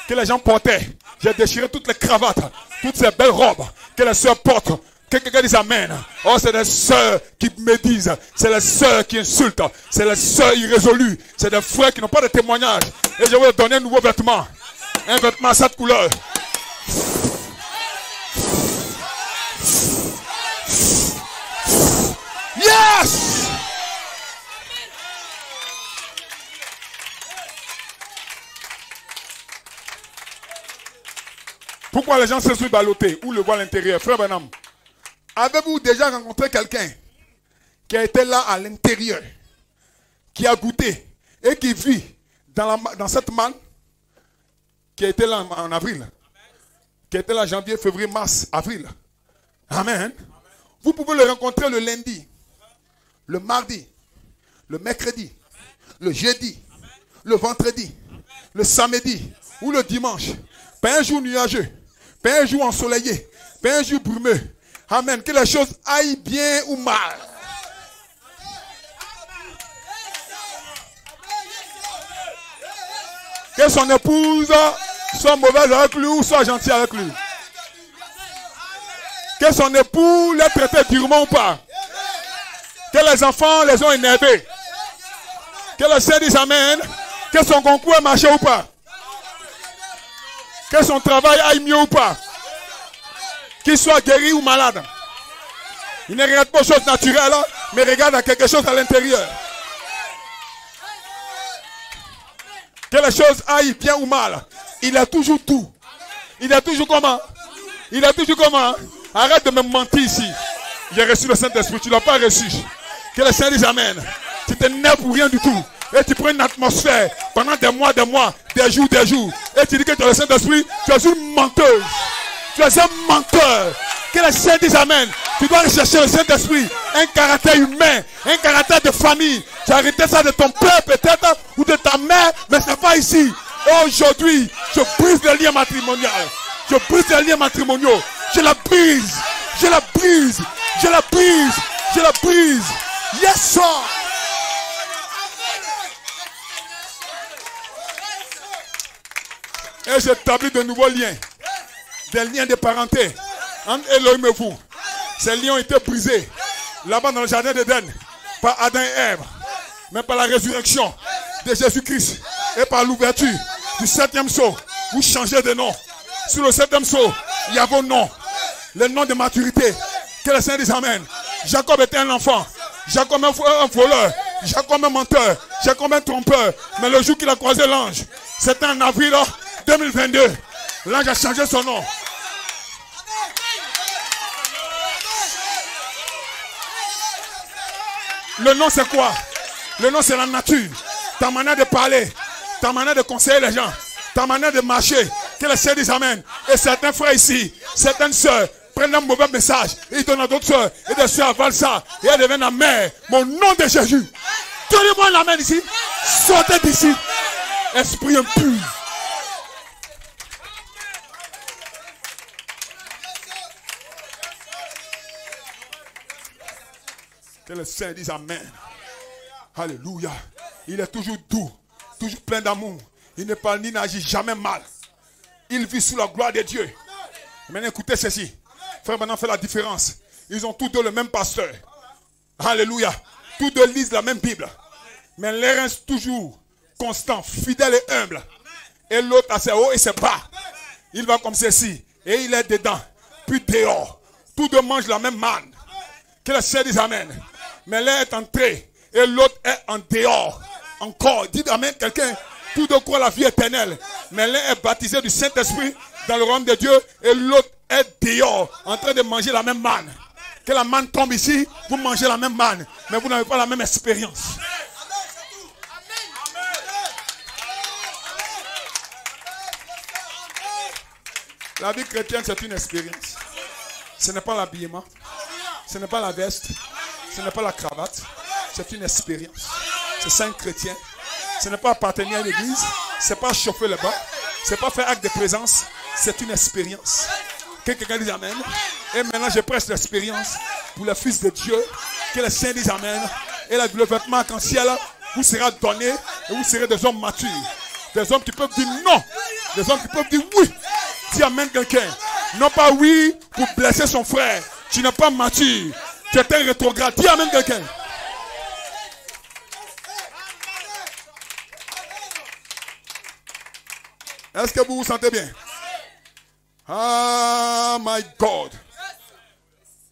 Speaker 1: que les gens portaient. J'ai déchiré toutes les cravates, toutes ces belles robes que les sœurs portent. Que quelqu'un dise amen. Oh, c'est les sœurs qui médisent. C'est les sœurs qui insultent. C'est les sœurs irrésolues. C'est des frères qui n'ont pas de témoignage. Et je vais leur donner un nouveau vêtement. Un vêtement à cette couleur. Yes! Pourquoi les gens se sont ballottés ou le voient à l'intérieur? Frère Branham, avez-vous déjà rencontré quelqu'un qui a été là à l'intérieur, qui a goûté et qui vit dans cette manne qui a été là en avril? qui était là janvier, février, mars, avril. Amen. Vous pouvez le rencontrer le lundi, le mardi, le mercredi, le jeudi, le vendredi, le samedi ou le dimanche. Pas un jour nuageux, pas un jour ensoleillé, pas un jour brumeux. Amen. Que les choses aillent bien ou mal. Que son épouse soit mauvaise avec lui ou soit gentille avec lui. Que son époux l'ait traité durement ou pas. Que les enfants les ont énervés. Que le Seigneur dise Amen. Que son concours ait marché ou pas. Que son travail aille mieux ou pas. Qu'il soit guéri ou malade. Il ne regarde pas aux choses naturelles, mais regarde à quelque chose à l'intérieur. Que les choses aillent bien ou mal. Il a toujours tout. Il a toujours comment? Il a toujours comment? Arrête de me mentir ici. J'ai reçu le Saint-Esprit, tu ne l'as pas reçu. Que le Seigneur dise Amen. Tu t'énerves pour rien du tout. Et tu prends une atmosphère pendant des mois, des jours. Et tu dis que tu as le Saint-Esprit, tu es une menteuse. Tu es un menteur. Que le Seigneur dise Amen. Tu dois rechercher le Saint-Esprit. Un caractère humain, un caractère de famille. Tu as arrêté ça de ton père peut-être ou de ta mère, mais ce n'est pas ici. Et aujourd'hui, je brise les liens matrimoniaux. Je brise les liens matrimoniaux. Je la brise. Je la brise. Je la brise. Je la brise. Yes, sir. Et j'établis de nouveaux liens. Des liens de parenté entre Elohim et vous. Ces liens ont été brisés là-bas dans le jardin d'Éden par Adam et Ève, mais par la résurrection de Jésus-Christ et par l'ouverture du 7e sceau. Vous changez de nom. Sur le 7e sceau, il y a vos noms, les noms de maturité. Que le Seigneur dise Amen. Jacob était un enfant. Jacob un voleur. Jacob un menteur. Jacob un trompeur. Mais le jour qu'il a croisé l'ange, c'était en avril 2022. L'ange a changé son nom. Le nom c'est quoi? Le nom c'est la nature. Ta manière de parler, ta manière de conseiller les gens, ta manière de marcher. Que le Seigneur dise Amen. Et certains frères ici, certaines sœurs prennent un mauvais message. Et ils donnent à d'autres sœurs. Et des sœurs avalent ça. Et elles deviennent amères. Mon nom de Jésus. Donnez-moi la main ici. Sortez d'ici. Esprit impur. Que le Seigneur dise Amen. Alléluia. Il est toujours doux, toujours plein d'amour. Il ne parle ni n'agit jamais mal. Il vit sous la gloire de Dieu. Maintenant, écoutez ceci. Frère, maintenant, fait la différence. Ils ont tous deux le même pasteur. Alléluia. Tous deux lisent la même Bible. Mais l'un reste toujours constant, fidèle et humble. Et l'autre a ses hauts et ses bas. Il va comme ceci. Et il est dedans. Puis dehors. Tous deux mangent la même manne. Que le Seigneur dise Amen. Mais l'un est entré. Et l'autre est en dehors. Encore. Dites Amen quelqu'un. Tous deux croient la vie éternelle. Mais l'un est baptisé du Saint-Esprit dans le royaume de Dieu. Et l'autre est dehors. En train de manger la même manne. Que la manne tombe ici. Vous mangez la même manne. Mais vous n'avez pas la même expérience. La vie chrétienne, c'est une expérience. Ce n'est pas l'habillement. Ce n'est pas la veste. Ce n'est pas la cravate. C'est une expérience. C'est ça un chrétien. Ce n'est pas appartenir à l'église. Ce n'est pas chauffer le bas. Ce n'est pas faire acte de présence. C'est une expérience. Que quelqu'un dise Amen. Et maintenant, je prêche l'expérience pour le Fils de Dieu. Que le Saint dise Amen. Et le vêtement arc-en-ciel vous sera donné. Et vous serez des hommes matures. Des hommes qui peuvent dire non. Des hommes qui peuvent dire oui. Dis Amen quelqu'un. Non pas oui pour blesser son frère. Tu n'es pas mature. Tu es un rétrograde. Dis Amen quelqu'un. Est-ce que vous vous sentez bien? Ah, my God.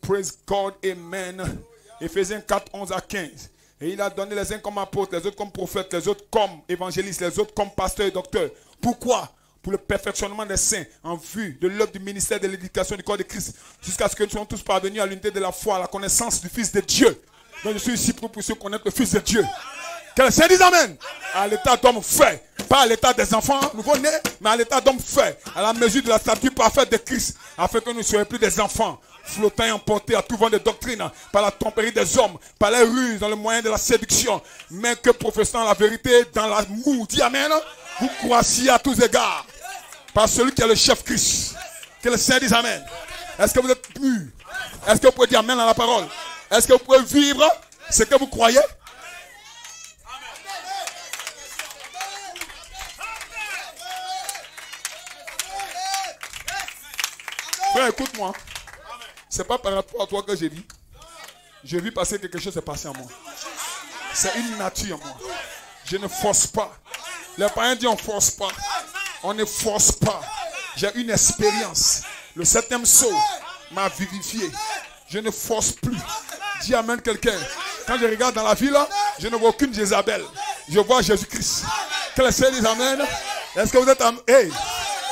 Speaker 1: Praise God. Amen. Éphésiens 4, 11 à 15. Et il a donné les uns comme apôtres, les autres comme prophètes, les autres comme évangélistes, les autres comme pasteurs et docteurs. Pourquoi? Pour le perfectionnement des saints, en vue de l'œuvre du ministère de l'éducation du corps de Christ, jusqu'à ce que nous soyons tous parvenus à l'unité de la foi, à la connaissance du Fils de Dieu. Donc je suis ici pour ceux connaître le Fils de Dieu. Que le Seigneur dise Amen. À l'état d'homme fait, Pas à l'état des enfants nouveau-nés, mais à l'état d'hommes faits, à la mesure de la stature parfaite de Christ, afin que nous ne soyons plus des enfants, flottant et emportés à tout vent de doctrine, par la tromperie des hommes, par les ruses, dans le moyen de la séduction, mais que professant la vérité dans l'amour, dis amen, vous croissiez à tous égards, par celui qui est le chef Christ. Que le Seigneur dise amen. Est-ce que vous êtes mûrs? Est-ce que vous pouvez dire amen à la parole? Est-ce que vous pouvez vivre ce que vous croyez? Frère, écoute-moi. C'est pas par rapport à toi que je vis. Je vis parce que quelque chose s'est passé en moi. C'est une nature en moi. Je ne force pas. Les parents disent on ne force pas. On ne force pas. J'ai une expérience. Le 7e sceau m'a vivifié. Je ne force plus. Dis amen quelqu'un. Quand je regarde dans la ville, je ne vois aucune Jézabel. Je vois Jésus-Christ. Que le Seigneur dise amen. Est-ce que vous êtes amen? Hey,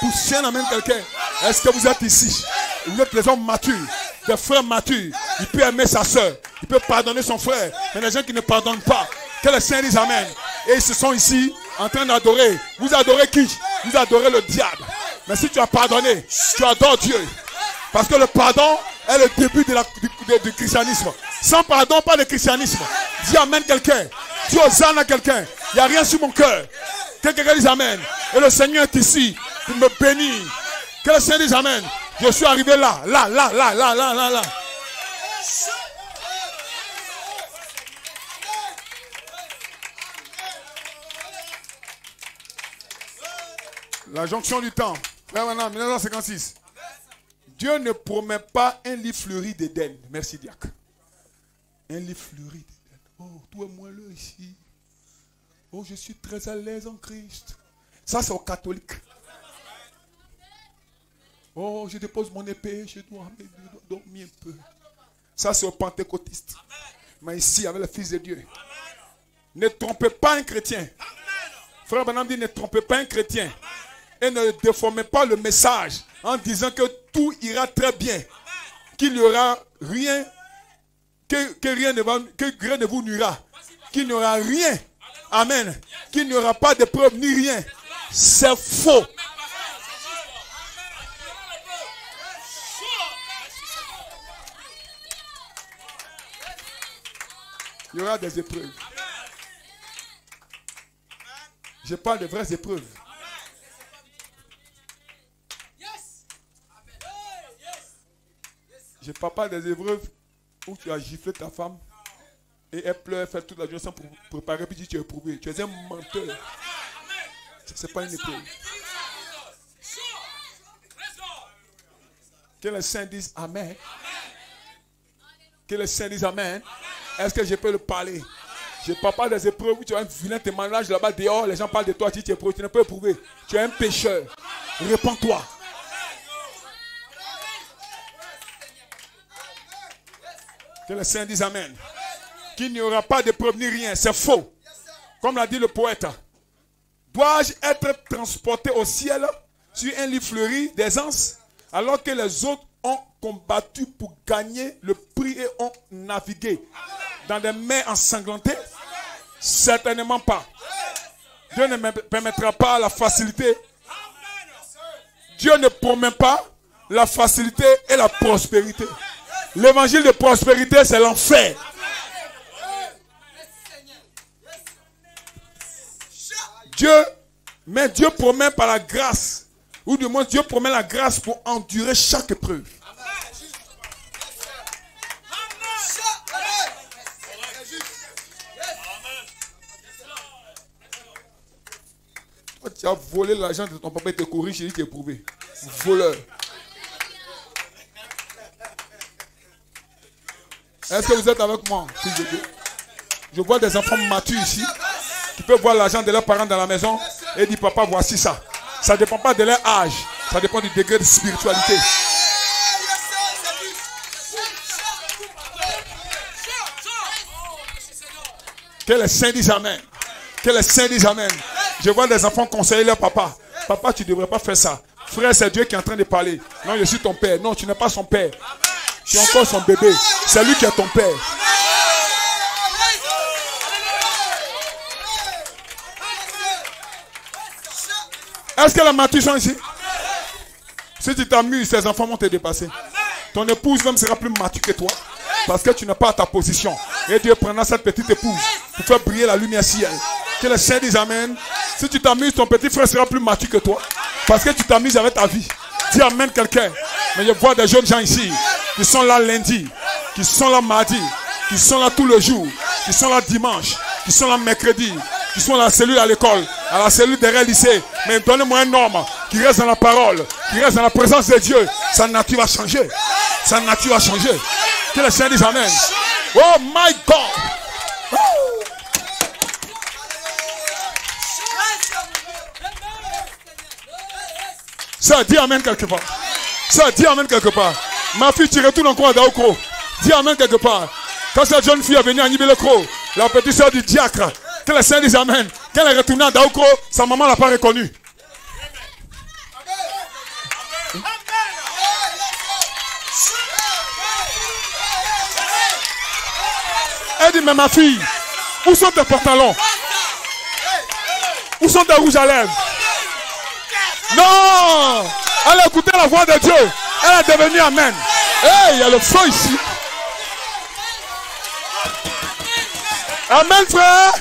Speaker 1: poussez un amen quelqu'un. Est-ce que vous êtes ici? Vous êtes les hommes matures, des frères matures. Il peut aimer sa soeur. Il peut pardonner son frère. Mais les gens qui ne pardonnent pas, que le Seigneur dise amen. Et ils se sont ici en train d'adorer. Vous adorez qui? Vous adorez le diable. Mais si tu as pardonné, tu adores Dieu. Parce que le pardon est le début du christianisme. Sans pardon, pas de christianisme. Dis amen quelqu'un. Dis hosanna à quelqu'un. Il n'y a rien sur mon cœur. Que quelqu'un dise amen. Et le Seigneur est ici pour me bénir. Que le Seigneur dise amen. Je suis arrivé là. La jonction du temps. Frère maintenant, 1956. Dieu ne promet pas un lit fleuri d'Éden. Merci, diacre. Un lit fleuri d'Éden. Oh, tout est moelleux ici. Oh, je suis très à l'aise en Christ. Ça, c'est aux catholiques. Oh, je dépose mon épée, je dois dormir un peu. Ça, c'est aux pentecôtistes. Mais ici, avec le Fils de Dieu. Ne trompez pas un chrétien. Frère Branham dit, ne trompez pas un chrétien. Et ne déformez pas le message en disant que tout ira très bien. Qu'il n'y aura rien, que rien ne vous nuira. Qu'il n'y aura rien. Amen. Qu'il n'y aura pas de preuve ni rien. C'est faux. Il y aura des épreuves. Je parle de vraies épreuves. Je ne parle pas des épreuves où tu as giflé ta femme et elle pleure, elle fait toute la journée sans préparer, puis tu es éprouvé. Tu es un menteur. Ce n'est pas une épreuve. Que les saints disent Amen. Que les saints disent Amen. Est-ce que je peux le parler? Je ne parle pas des épreuves où tu as un vilain témoignage là-bas dehors, les gens parlent de toi, tu es éprouvé, tu ne peux éprouver. Tu es un pécheur. Réponds-toi. Que les saints disent Amen. Qu'il n'y aura pas de preuve ni rien. C'est faux. Comme l'a dit le poète. Dois-je être transporté au ciel sur un lit fleuri d'aisance alors que les autres ont combattu pour gagner le prix et ont navigué dans des mers ensanglantées? Certainement pas. Dieu ne me permettra pas la facilité. Dieu ne promet pas la facilité et la prospérité. L'évangile de prospérité, c'est l'enfer. Dieu promet par la grâce, ou du moins Dieu promet la grâce pour endurer chaque épreuve. Toi, tu as volé l'argent de ton papa et te corrige et il t'est éprouvé. Voleur. Est-ce que vous êtes avec moi? Je vois des enfants matures ici qui peuvent voir l'argent de leurs parents dans la maison et dire papa voici ça. Ça ne dépend pas de leur âge, ça dépend du degré de spiritualité. Que les saints disent Amen. Que les saints disent Amen. Je vois des enfants conseiller leur papa. Papa, tu ne devrais pas faire ça. Frère, c'est Dieu qui est en train de parler. Non, je suis ton père. Non, tu n'es pas son père. Tu es encore son bébé. C'est lui qui est ton père. Est-ce que la maturité ici? Si tu t'amuses, tes enfants vont te dépasser. Ton épouse même sera plus mature que toi. Parce que tu n'es pas à ta position. Et Dieu prendra cette petite épouse pour faire briller la lumière ciel. Que le Seigneur dise amen. Si tu t'amuses, ton petit frère sera plus mature que toi. Parce que tu t'amuses avec ta vie. Dis amen quelqu'un. Mais je vois des jeunes gens ici qui sont là lundi, qui sont là mardi, qui sont là tout le jour, qui sont là dimanche, qui sont là mercredi, qui sont à la cellule à l'école, à la cellule derrière le lycée. Mais donnez-moi un homme qui reste dans la parole, qui reste dans la présence de Dieu. Sa nature va changer. Sa nature va changer. Que le Seigneur dise amen. Oh my God. Ça dit amen quelque part. Ça dit amen quelque part. Ma fille, tu retournes encore à Daoukro. Dis amen quelque part. Quand cette jeune fille est venue à Nibelekro, la petite soeur du diacre, que le Seigneur dise amen. Quand elle est retournée à Daoukro, sa maman ne l'a pas reconnue. Elle dit, mais ma fille, où sont tes pantalons? Où sont tes rouges à lèvres? Non! Elle a écouté la voix de Dieu. Elle est devenue amen. Hey, il y a le feu ici. Amen, frère.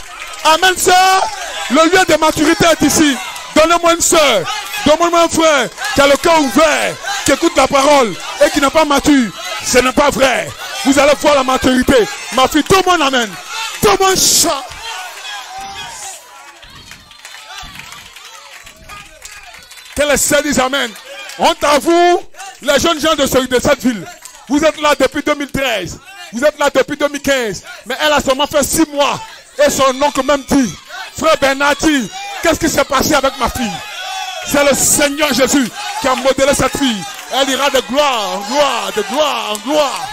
Speaker 1: Amen, soeur. Le lieu de maturité est ici. Donnez-moi une soeur. Donnez-moi un frère qui a le cœur ouvert, qui écoute la parole et qui n'est pas mature. Ce n'est pas vrai. Vous allez voir la maturité. Ma fille, tout le monde amène. Tout le monde chante. Que le Seigneur dise amen. Honte à vous, les jeunes gens de cette ville. Vous êtes là depuis 2013. Vous êtes là depuis 2015. Mais elle a seulement fait 6 mois. Et son oncle même dit, frère Bernard dit, qu'est-ce qui s'est passé avec ma fille? C'est le Seigneur Jésus qui a modélé cette fille. Elle ira de gloire en gloire, de gloire en gloire.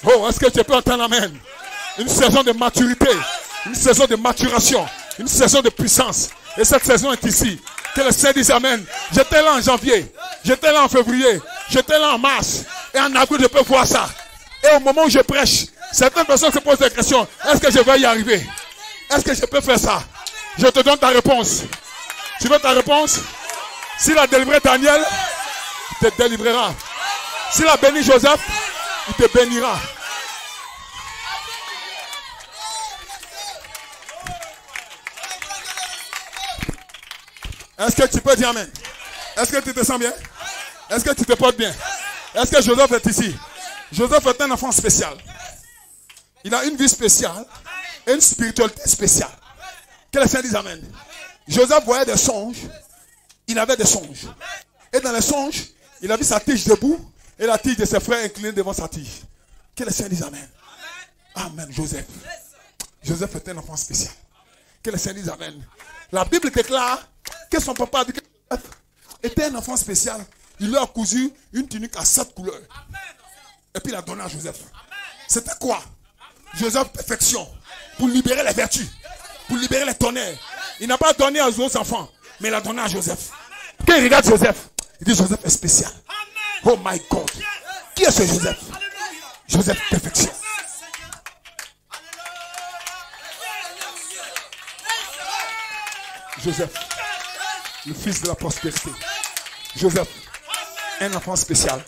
Speaker 1: Oh, est-ce que tu peux entendre amen? Une saison de maturité, une saison de maturation, une saison de puissance. Et cette saison est ici. Que le Seigneur dise amen. J'étais là en janvier, j'étais là en février, j'étais là en mars. Et en avril, je peux voir ça. Et au moment où je prêche, certaines personnes se posent des questions. Est-ce que je vais y arriver? Est-ce que je peux faire ça? Je te donne ta réponse. Tu veux ta réponse? S'il a délivré Daniel, il te délivrera. S'il a béni Joseph, il te bénira. Est-ce que tu peux dire amen? Est-ce que tu te sens bien? Est-ce que tu te portes bien? Est-ce que Joseph est ici? Joseph est un enfant spécial. Il a une vie spéciale et une spiritualité spéciale. Que le Seigneur dise amen. Joseph voyait des songes. Il avait des songes. Et dans les songes, il a vu sa tige debout et la tige de ses frères inclinée devant sa tige. Que le Seigneur dise amen. Amen, Joseph. Joseph est un enfant spécial. Que le Seigneur dise amen. La Bible déclare que son papa a dit que Joseph était un enfant spécial. Il lui a cousu une tunique à 7 couleurs. Et puis il a donné à Joseph. C'était quoi? Joseph, perfection. Pour libérer les vertus. Pour libérer les tonnerres. Il n'a pas donné aux autres enfants. Mais il a donné à Joseph. Quand il regarde Joseph, il dit Joseph est spécial. Oh my God. Qui est ce Joseph? Joseph, perfection. Joseph, le fils de la prospérité. Joseph, un enfant spécial.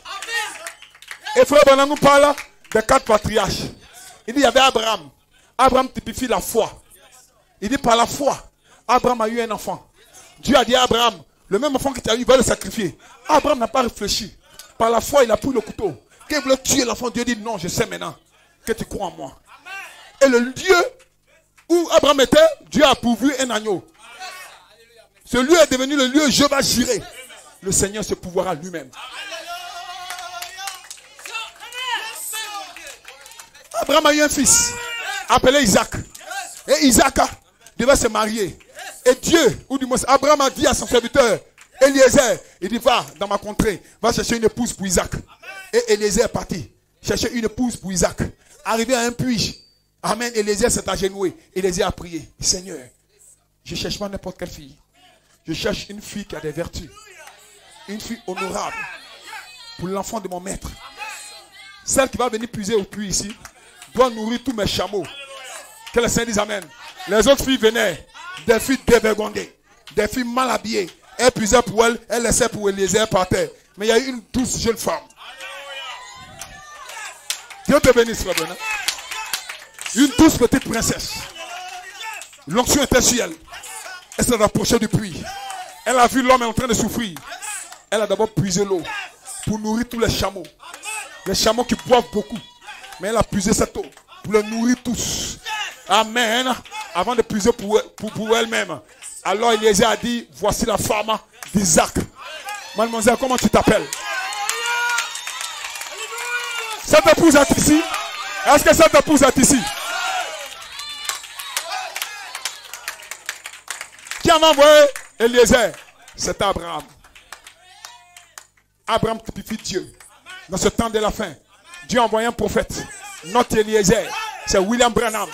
Speaker 1: Et frère Branham nous parle des 4 patriarches. Il dit il y avait Abraham. Abraham typifie la foi. Il dit par la foi, Abraham a eu un enfant. Dieu a dit à Abraham, le même enfant que tu as eu, il va le sacrifier. Abraham n'a pas réfléchi. Par la foi, il a pris le couteau. Quand il voulait tuer l'enfant, Dieu dit non, je sais maintenant que tu crois en moi. Et le lieu où Abraham était, Dieu a pourvu un agneau. Ce lieu est devenu le lieu où je vais gérer. Le Seigneur se pourvoira lui-même. Abraham a eu un fils appelé Isaac. Et Isaac devait se marier. Et Dieu, ou du moins Abraham a dit à son serviteur Eliezer, il dit va dans ma contrée, va chercher une épouse pour Isaac. Et Eliezer est parti chercher une épouse pour Isaac. Arrivé à un puits, amen, Eliezer s'est agenouillé. Eliezer a prié, Seigneur, je ne cherche pas n'importe quelle fille. Je cherche une fille qui a des vertus. Une fille honorable pour l'enfant de mon maître. Celle qui va venir puiser au puits ici doit nourrir tous mes chameaux. Que le Seigneur dise amen. Les autres filles venaient, des filles dévergondées, des filles mal habillées. Elle puisait pour elle, elle laissait pour Eliezer par terre. Mais il y a eu une douce jeune femme. Dieu te bénisse, frère Branham. Une douce petite princesse. L'onction était sur elle. Elle s'est rapprochée du puits. Elle a vu l'homme en train de souffrir. Elle a d'abord puisé l'eau pour nourrir tous les chameaux. Les chameaux qui boivent beaucoup. Mais elle a puisé cette eau pour les nourrir tous. Amen. Avant de puiser pour elle-même. Alors Eliezer a dit, voici la femme d'Isaac. Mademoiselle, comment tu t'appelles? Cette épouse est ici. Est-ce que cette épouse est ici? Qui a envoyé Eliezer? C'est Abraham. Abraham typifie Dieu. Dans ce temps de la fin, Dieu a envoyé un prophète. Notre Eliezer, c'est William Branham.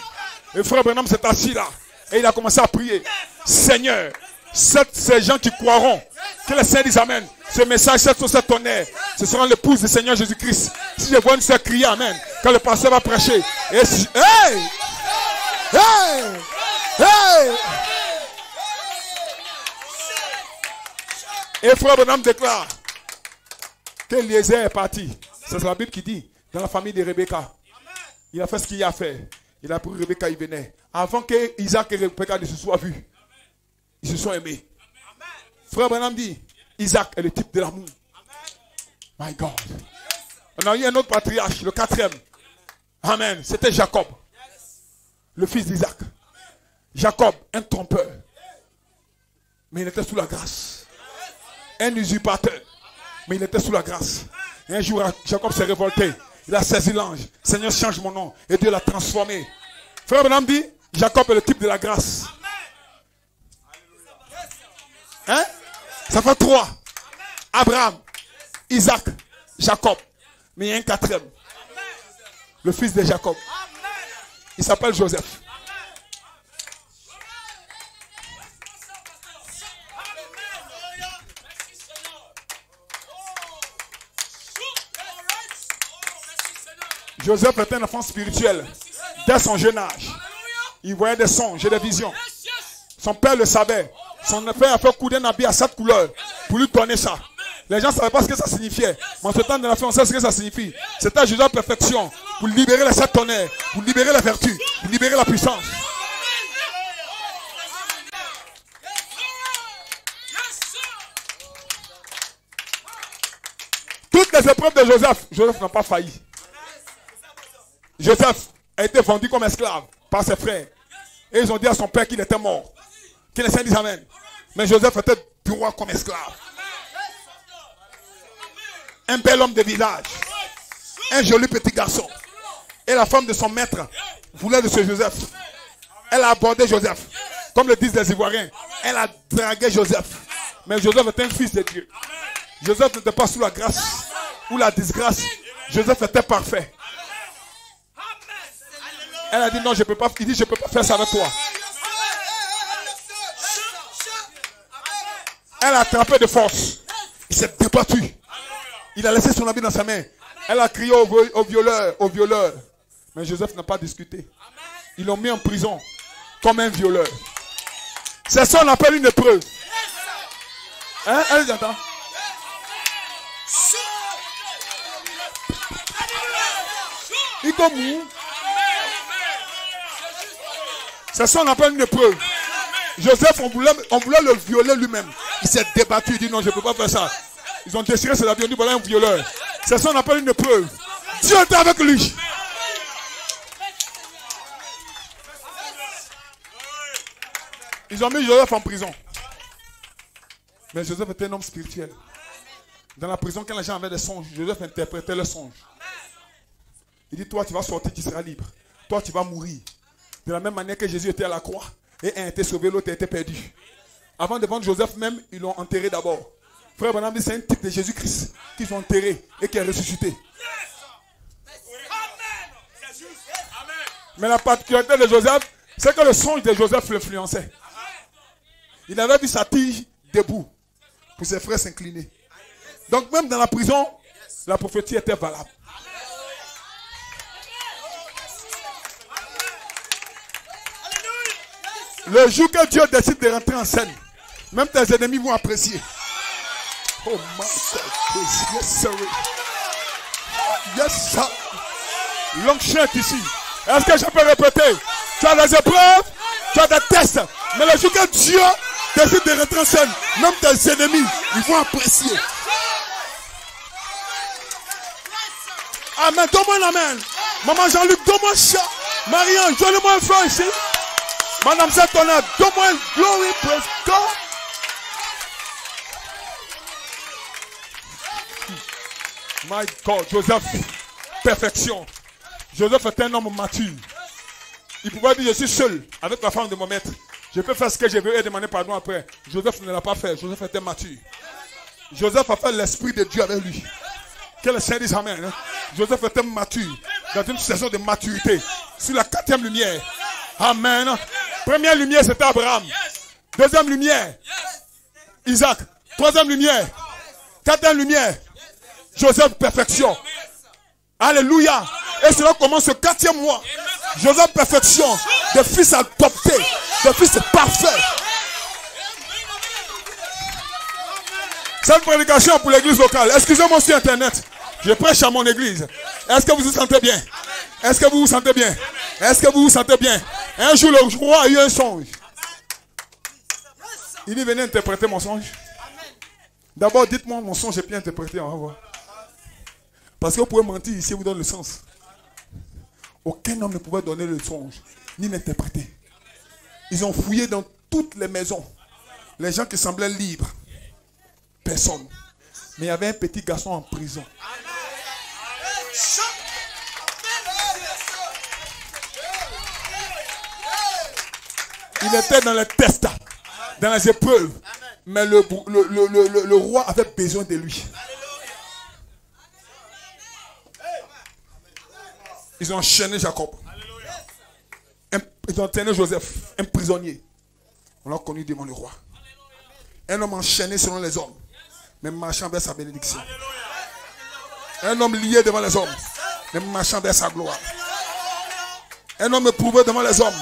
Speaker 1: Le frère Branham s'est assis là. Et il a commencé à prier. Seigneur, ces gens qui croiront que le Seigneur dit Amen. Ce message, cette tonnerre, ce sera l'épouse du Seigneur Jésus-Christ. Si je vois une sœur crier Amen, quand le pasteur va prêcher. Et si, hey! Hey! Hey! Et frère Branham déclare que Eliezer est parti. C'est la Bible qui dit, dans la famille de Rebecca. Il a fait ce qu'il a fait. Il a pris Rebecca, il venait. Avant que Isaac et Rebecca ne se soient vus, ils se sont aimés. Frère Branham dit, Isaac est le type de l'amour. My God. On a eu un autre patriarche, le 4e. Amen. C'était Jacob, le fils d'Isaac. Jacob, un trompeur. Mais il était sous la grâce. Un usurpateur. Mais il était sous la grâce. Et un jour, Jacob s'est révolté. Il a saisi l'ange. Seigneur, change mon nom. Et Dieu l'a transformé. Frère Branham dit, Jacob est le type de la grâce. Hein? Ça fait 3. Abraham, Isaac, Jacob. Mais il y a un 4e. Le fils de Jacob. Il s'appelle Joseph. Joseph était un enfant spirituel. Dès son jeune âge, il voyait des songes et des visions. Son père le savait. Son père a fait couler un habit à 7 couleurs pour lui donner ça. Les gens ne savaient pas ce que ça signifiait. Mais en ce temps de la fin, on sait ce que ça signifie. C'était Jésus à perfection pour libérer les 7 tonnerres, pour libérer la vertu, pour libérer la puissance. Toutes les épreuves de Joseph n'a pas failli. Joseph a été vendu comme esclave par ses frères. Et ils ont dit à son père qu'il était mort. Que les saints disent Amen. Mais Joseph était droit comme esclave. Un bel homme de visage. Un joli petit garçon. Et la femme de son maître voulait de ce Joseph. Elle a abordé Joseph. Comme le disent les Ivoiriens. Elle a dragué Joseph. Mais Joseph était un fils de Dieu. Joseph n'était pas sous la grâce ou la disgrâce. Joseph était parfait. Elle a dit non, je peux pas. Il dit je peux pas faire ça avec toi. Elle a attrapé de force. Il s'est débattu. Il a laissé son habit dans sa main. Elle a crié au violeur. Mais Joseph n'a pas discuté. Ils l'ont mis en prison comme un violeur. C'est ça qu'on appelle une épreuve. Hein? Elle entend. Il comme c'est ça qu'on appelle une épreuve. Joseph, on voulait le violer lui-même. Il s'est débattu, il dit non, je ne peux pas faire ça. Ils ont déchiré ses habits, on dit voilà un violeur. C'est ça qu'on appelle une épreuve. Dieu était avec lui. Ils ont mis Joseph en prison. Mais Joseph était un homme spirituel. Dans la prison, quand les gens avaient des songes, Joseph interprétait le songe. Il dit toi tu vas sortir, tu seras libre. Toi tu vas mourir. De la même manière que Jésus était à la croix et un était sauvé, l'autre était perdu. Avant de vendre Joseph même, ils l'ont enterré d'abord. Frère Branham dit c'est un type de Jésus-Christ qu'ils ont enterré et qui est ressuscité. Mais la particularité de Joseph, c'est que le songe de Joseph l'influençait. Il avait vu sa tige debout pour ses frères s'incliner. Donc même dans la prison, la prophétie était valable. Le jour que Dieu décide de rentrer en scène, même tes ennemis vont apprécier. Oh my God. Yes, sir. Yes, sir. L'onction est ici. Est-ce que je peux répéter? Tu as des épreuves, tu as des tests. Mais le jour que Dieu décide de rentrer en scène, même tes ennemis, ils vont apprécier. Amen. Donne-moi un amen. Maman Jean-Luc, donne-moi un chat. Marianne, donne-moi un feu ici. Madame Satona, donne-moi un glory, praise God. My God, Joseph, perfection. Joseph est un homme mature. Il pouvait dire, je suis seul avec la femme de mon maître. Je peux faire ce que je veux et demander pardon après. Joseph ne l'a pas fait. Joseph était mature. Joseph a fait l'esprit de Dieu avec lui. Que le Seigneur dise amen. Hein? Joseph était mature. Dans une saison de maturité. Sur la 4e lumière. Amen. Première lumière, c'était Abraham. Deuxième lumière, Isaac. Troisième lumière, 4e lumière, Joseph, perfection. Alléluia. Et cela commence le 4e mois. Joseph, perfection. Des fils adoptés. Des fils parfaits. C'est une prédication pour l'église locale. Excusez-moi sur Internet. Je prêche à mon église. Est-ce que vous vous sentez bien? Est-ce que vous vous sentez bien? Est-ce que vous vous sentez bien? Un jour, le roi a eu un songe. Il dit, venez interpréter mon songe. D'abord, dites-moi mon songe est bien interprété. On va voir. Parce que vous pouvez mentir ici, vous donne le sens. Aucun homme ne pouvait donner le songe, ni l'interpréter. Ils ont fouillé dans toutes les maisons. Les gens qui semblaient libres. Personne. Mais il y avait un petit garçon en prison. Il était dans les tests, dans les épreuves. Mais le roi avait besoin de lui. Ils ont enchaîné Jacob. Ils ont enchaîné Joseph, un prisonnier. On l'a connu devant le roi. Un homme enchaîné selon les hommes, mais marchant vers sa bénédiction. Un homme lié devant les hommes, mais marchant vers sa gloire. Un homme éprouvé devant les hommes,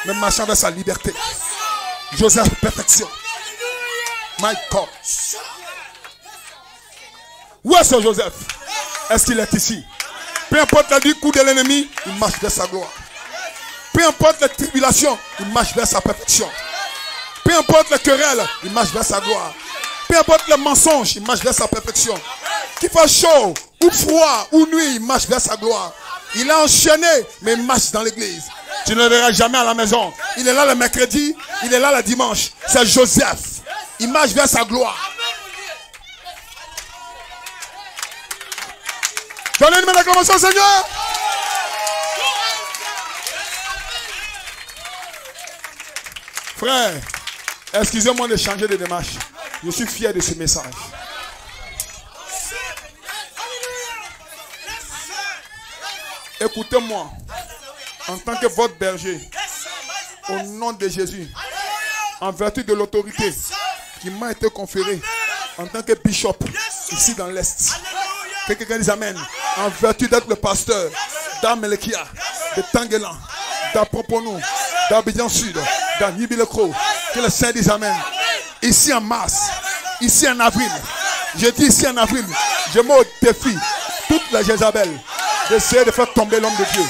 Speaker 1: mais marchant vers sa liberté. Joseph, perfection. My God. Où est ce Joseph? Est-ce qu'il est ici? Peu importe les coups de l'ennemi, il marche vers sa gloire. Peu importe les tribulations, il marche vers sa perfection. Peu importe les querelles, il marche vers sa gloire. Peu importe les mensonges, il marche vers sa perfection. Qu'il fasse chaud, ou froid, ou nuit, il marche vers sa gloire. Il est enchaîné, mais il marche dans l'église. Tu ne le verras jamais à la maison. Il est là le mercredi, il est là le dimanche. C'est Joseph. Il marche vers sa gloire. Donnez une main d'acclamation au Seigneur. Frère, excusez-moi de changer de démarche. Je suis fier de ce message. Écoutez-moi, en tant que votre berger, au nom de Jésus, en vertu de l'autorité qui m'a été conférée en tant que bishop ici dans l'Est. Que quelqu'un dise amen. En vertu d'être le pasteur d'Amelekia, de Tanguelan, d'Aproponou, d'Abidjan Sud, d'Anibilekro. Que le Saint dise amen. Ici en mars, ici en avril, je dis ici en avril, je mets au défi toutes les Jézabel d'essayer de faire tomber l'homme de Dieu.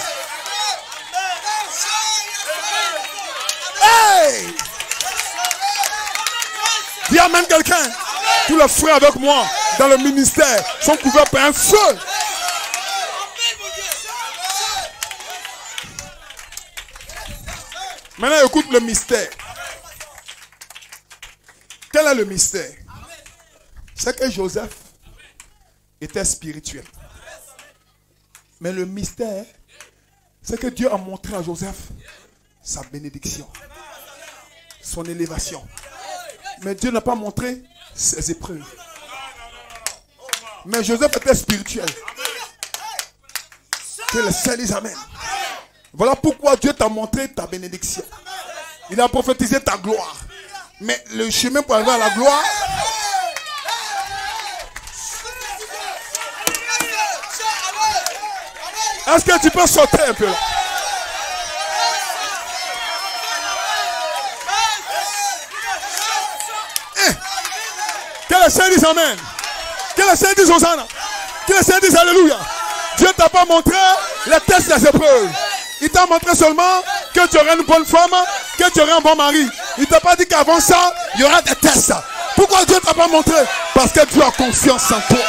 Speaker 1: Hey! Dis amen quelqu'un. Tous les frères avec moi dans le ministère sont couverts par un feu. Maintenant écoute le mystère. Quel est le mystère? C'est que Joseph était spirituel. Mais le mystère, c'est que Dieu a montré à Joseph sa bénédiction, son élévation. Mais Dieu n'a pas montré ses épreuves. Mais Joseph était spirituel. Que le Seigneur dise amen. Voilà pourquoi Dieu t'a montré ta bénédiction. Il a prophétisé ta gloire. Mais le chemin pour arriver à la gloire, est-ce que tu peux sauter un peu là? les saints disent Amen. Que les saints disent Hosanna. Que les saints disent Alléluia. Dieu ne t'a pas montré les tests des épreuves. Il t'a montré seulement que tu aurais une bonne femme, que tu aurais un bon mari. Il ne t'a pas dit qu'avant ça, il y aura des tests. Pourquoi Dieu ne t'a pas montré? Parce que Dieu a confiance en toi.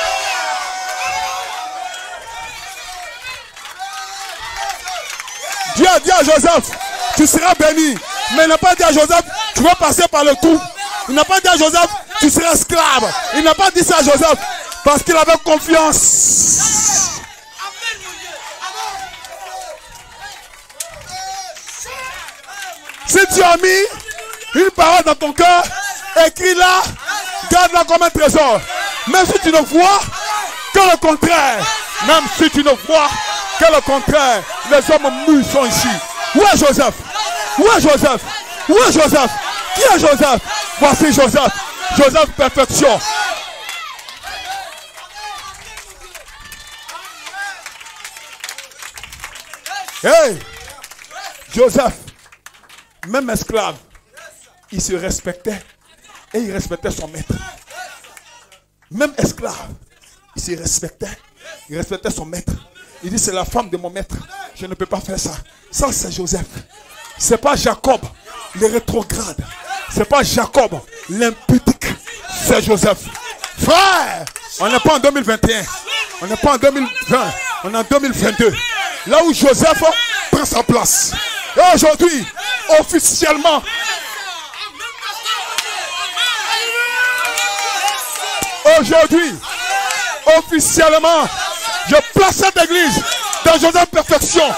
Speaker 1: Dieu a dit à Joseph, tu seras béni. Mais il n'a pas dit à Joseph, tu vas passer par le trou. Il n'a pas dit à Joseph, tu seras esclave. Il n'a pas dit ça à Joseph parce qu'il avait confiance. Si tu as mis une parole dans ton cœur, écris-la, garde-la comme un trésor. Même si tu ne vois que le contraire, même si tu ne vois que le contraire, les hommes mûrs sont ici. Où est Joseph? Où est Joseph? Où est Joseph? Qui est Joseph? Voici Joseph. Joseph perfection. Hey! Joseph, même esclave, il se respectait et il respectait son maître. Même esclave, il se respectait, il respectait son maître. Il dit, c'est la femme de mon maître. Je ne peux pas faire ça. Ça, c'est Joseph. C'est pas Jacob, le rétrograde. C'est pas Jacob, l'impudique. C'est Joseph. Frère, on n'est pas en 2021. On n'est pas en 2020. On est en 2022. Là où Joseph prend sa place. Et aujourd'hui, officiellement, je place cette église dans Joseph perfection.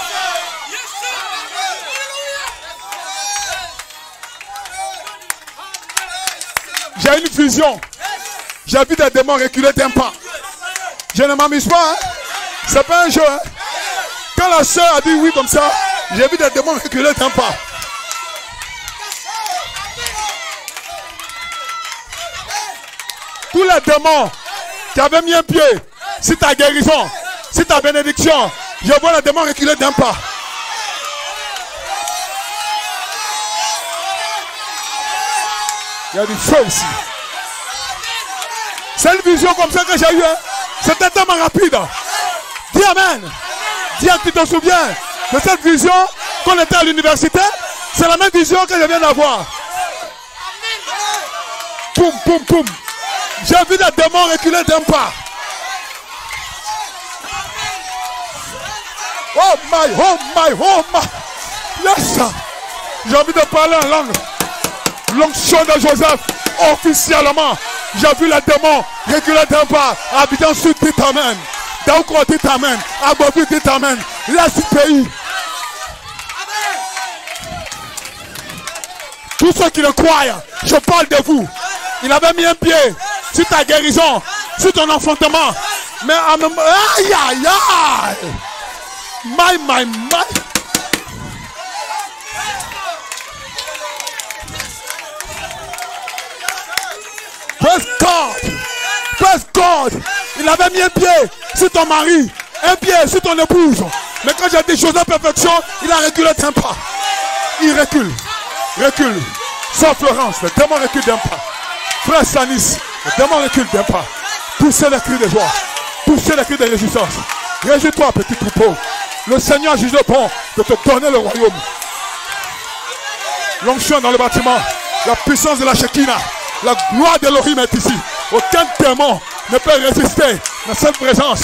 Speaker 1: J'ai une vision. J'ai vu des démons reculer d'un pas. Je ne m'amuse pas. Hein? C'est pas un jeu. Hein? Quand la sœur a dit oui comme ça, j'ai vu des démons reculer d'un pas. Tous les démons qui avaient mis un pied sur ta guérison, sur ta bénédiction, je vois les démons reculer d'un pas. Il y a du feu ici. C'est une vision comme ça que j'ai eue. Hein? C'était tellement rapide. Dis Amen. Dis à qui te souviens de cette vision qu'on était à l'université. C'est la même vision que je viens d'avoir. Poum, poum, poum. J'ai vu des démons reculer d'un pas. Oh my, oh my, oh my. Yes. J'ai envie de parler en langue. L'onction de Joseph, officiellement, j'ai vu les démons reculer d'un pas. Habitant Sud, dit Amen. Daoukro, dit Amen. Abobu, dit Amen. Laisse ce pays. Tous ceux qui le croient, je parle de vous. Il avait mis un pied sur ta guérison, sur ton enfantement. Mais aïe, aïe, aïe. My. Praise God. Praise God. Il avait mis un pied sur ton mari, un pied sur ton épouse. Mais quand j'ai dit chose de perfection, il a reculé d'un pas. Il recule. Recule. Sauf Florence, le démon recule d'un pas. Frère Sanis, le démon recule d'un pas. Poussez les cris de joie. Poussez les cris de résistance. Réjouis-toi, petit troupeau. Le Seigneur juge le bon de te donner le royaume. L'onction dans le bâtiment. La puissance de la Shekinah. La gloire de l'Orim est ici. Aucun démon ne peut résister à cette présence.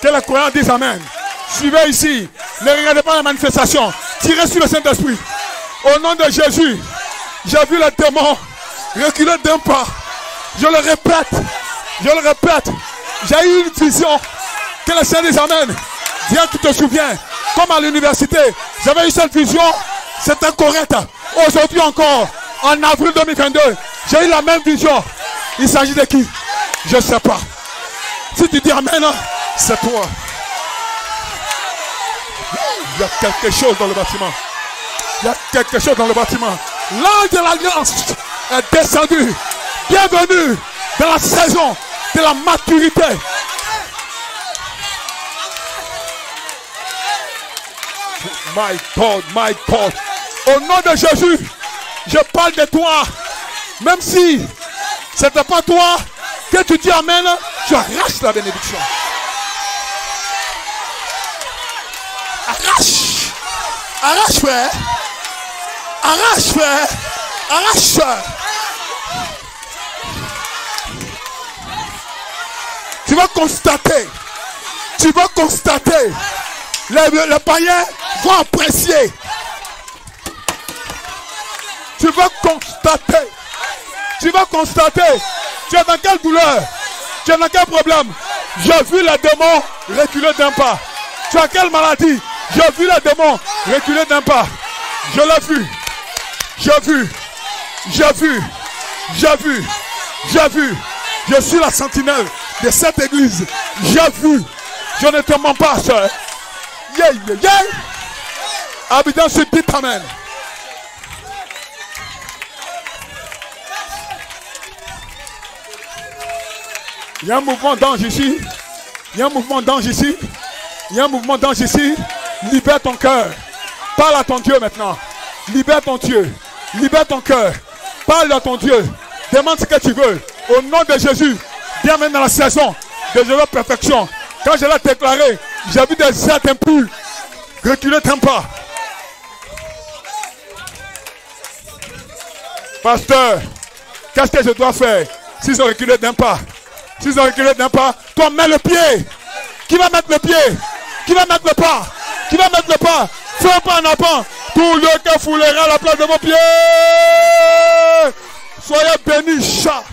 Speaker 1: Que les croyants disent Amen. Suivez ici. Ne regardez pas la manifestation. Tirez sur le Saint-Esprit. Au nom de Jésus, j'ai vu le démon reculer d'un pas. Je le répète. J'ai eu une vision. Que le Seigneur dise Amen. Viens, tu te souviens. Comme à l'université, j'avais eu cette vision. C'était correct. Aujourd'hui encore, en avril 2022, j'ai eu la même vision. Il s'agit de qui? Je ne sais pas. Si tu dis Amen, c'est toi. Il y a quelque chose dans le bâtiment. Il y a quelque chose dans le bâtiment. L'ange de l'alliance est descendu. Bienvenue dans la saison de la maturité. My God, my God. Au nom de Jésus, je parle de toi. Même si ce n'était pas toi, que tu dis amen, tu arraches la bénédiction. Arrache. Arrache, frère. Arrache, frère. Arrache, frère. Tu vas constater. Tu vas constater. Les païens vont apprécier. Tu vas constater. Tu vas constater. Tu es dans quelle douleur? Tu es dans quel problème? J'ai vu les démons reculer d'un pas. Tu as quelle maladie? J'ai vu les démons reculer d'un pas. Je l'ai vu. J'ai vu. J'ai vu. J'ai vu. J'ai vu. Je suis la sentinelle de cette église. J'ai vu. Je ne te mens pas, soeur. Yeah, yeah, yeah. Habitant sur dit amen. Il y a un mouvement d'ange ici. Il y a un mouvement d'ange ici. Il y a un mouvement d'ange ici. Libère ton cœur. Parle à ton Dieu maintenant. Libère ton Dieu. Libère ton cœur. Parle à ton Dieu. Demande ce que tu veux. Au nom de Jésus. Viens maintenant dans la saison de la perfection. Quand je l'ai déclaré, j'ai vu des êtres impurs reculer d'un pas. Pasteur, qu'est-ce que je dois faire s'ils ont reculé d'un pas? S'ils ont reculé d'un pas, toi mets le pied. Qui va mettre le pied? Qui va mettre le pas? Qui va mettre le pas? Fais un pas en avant. Tout le qui foulera la place de vos pieds. Soyez bénis, chat.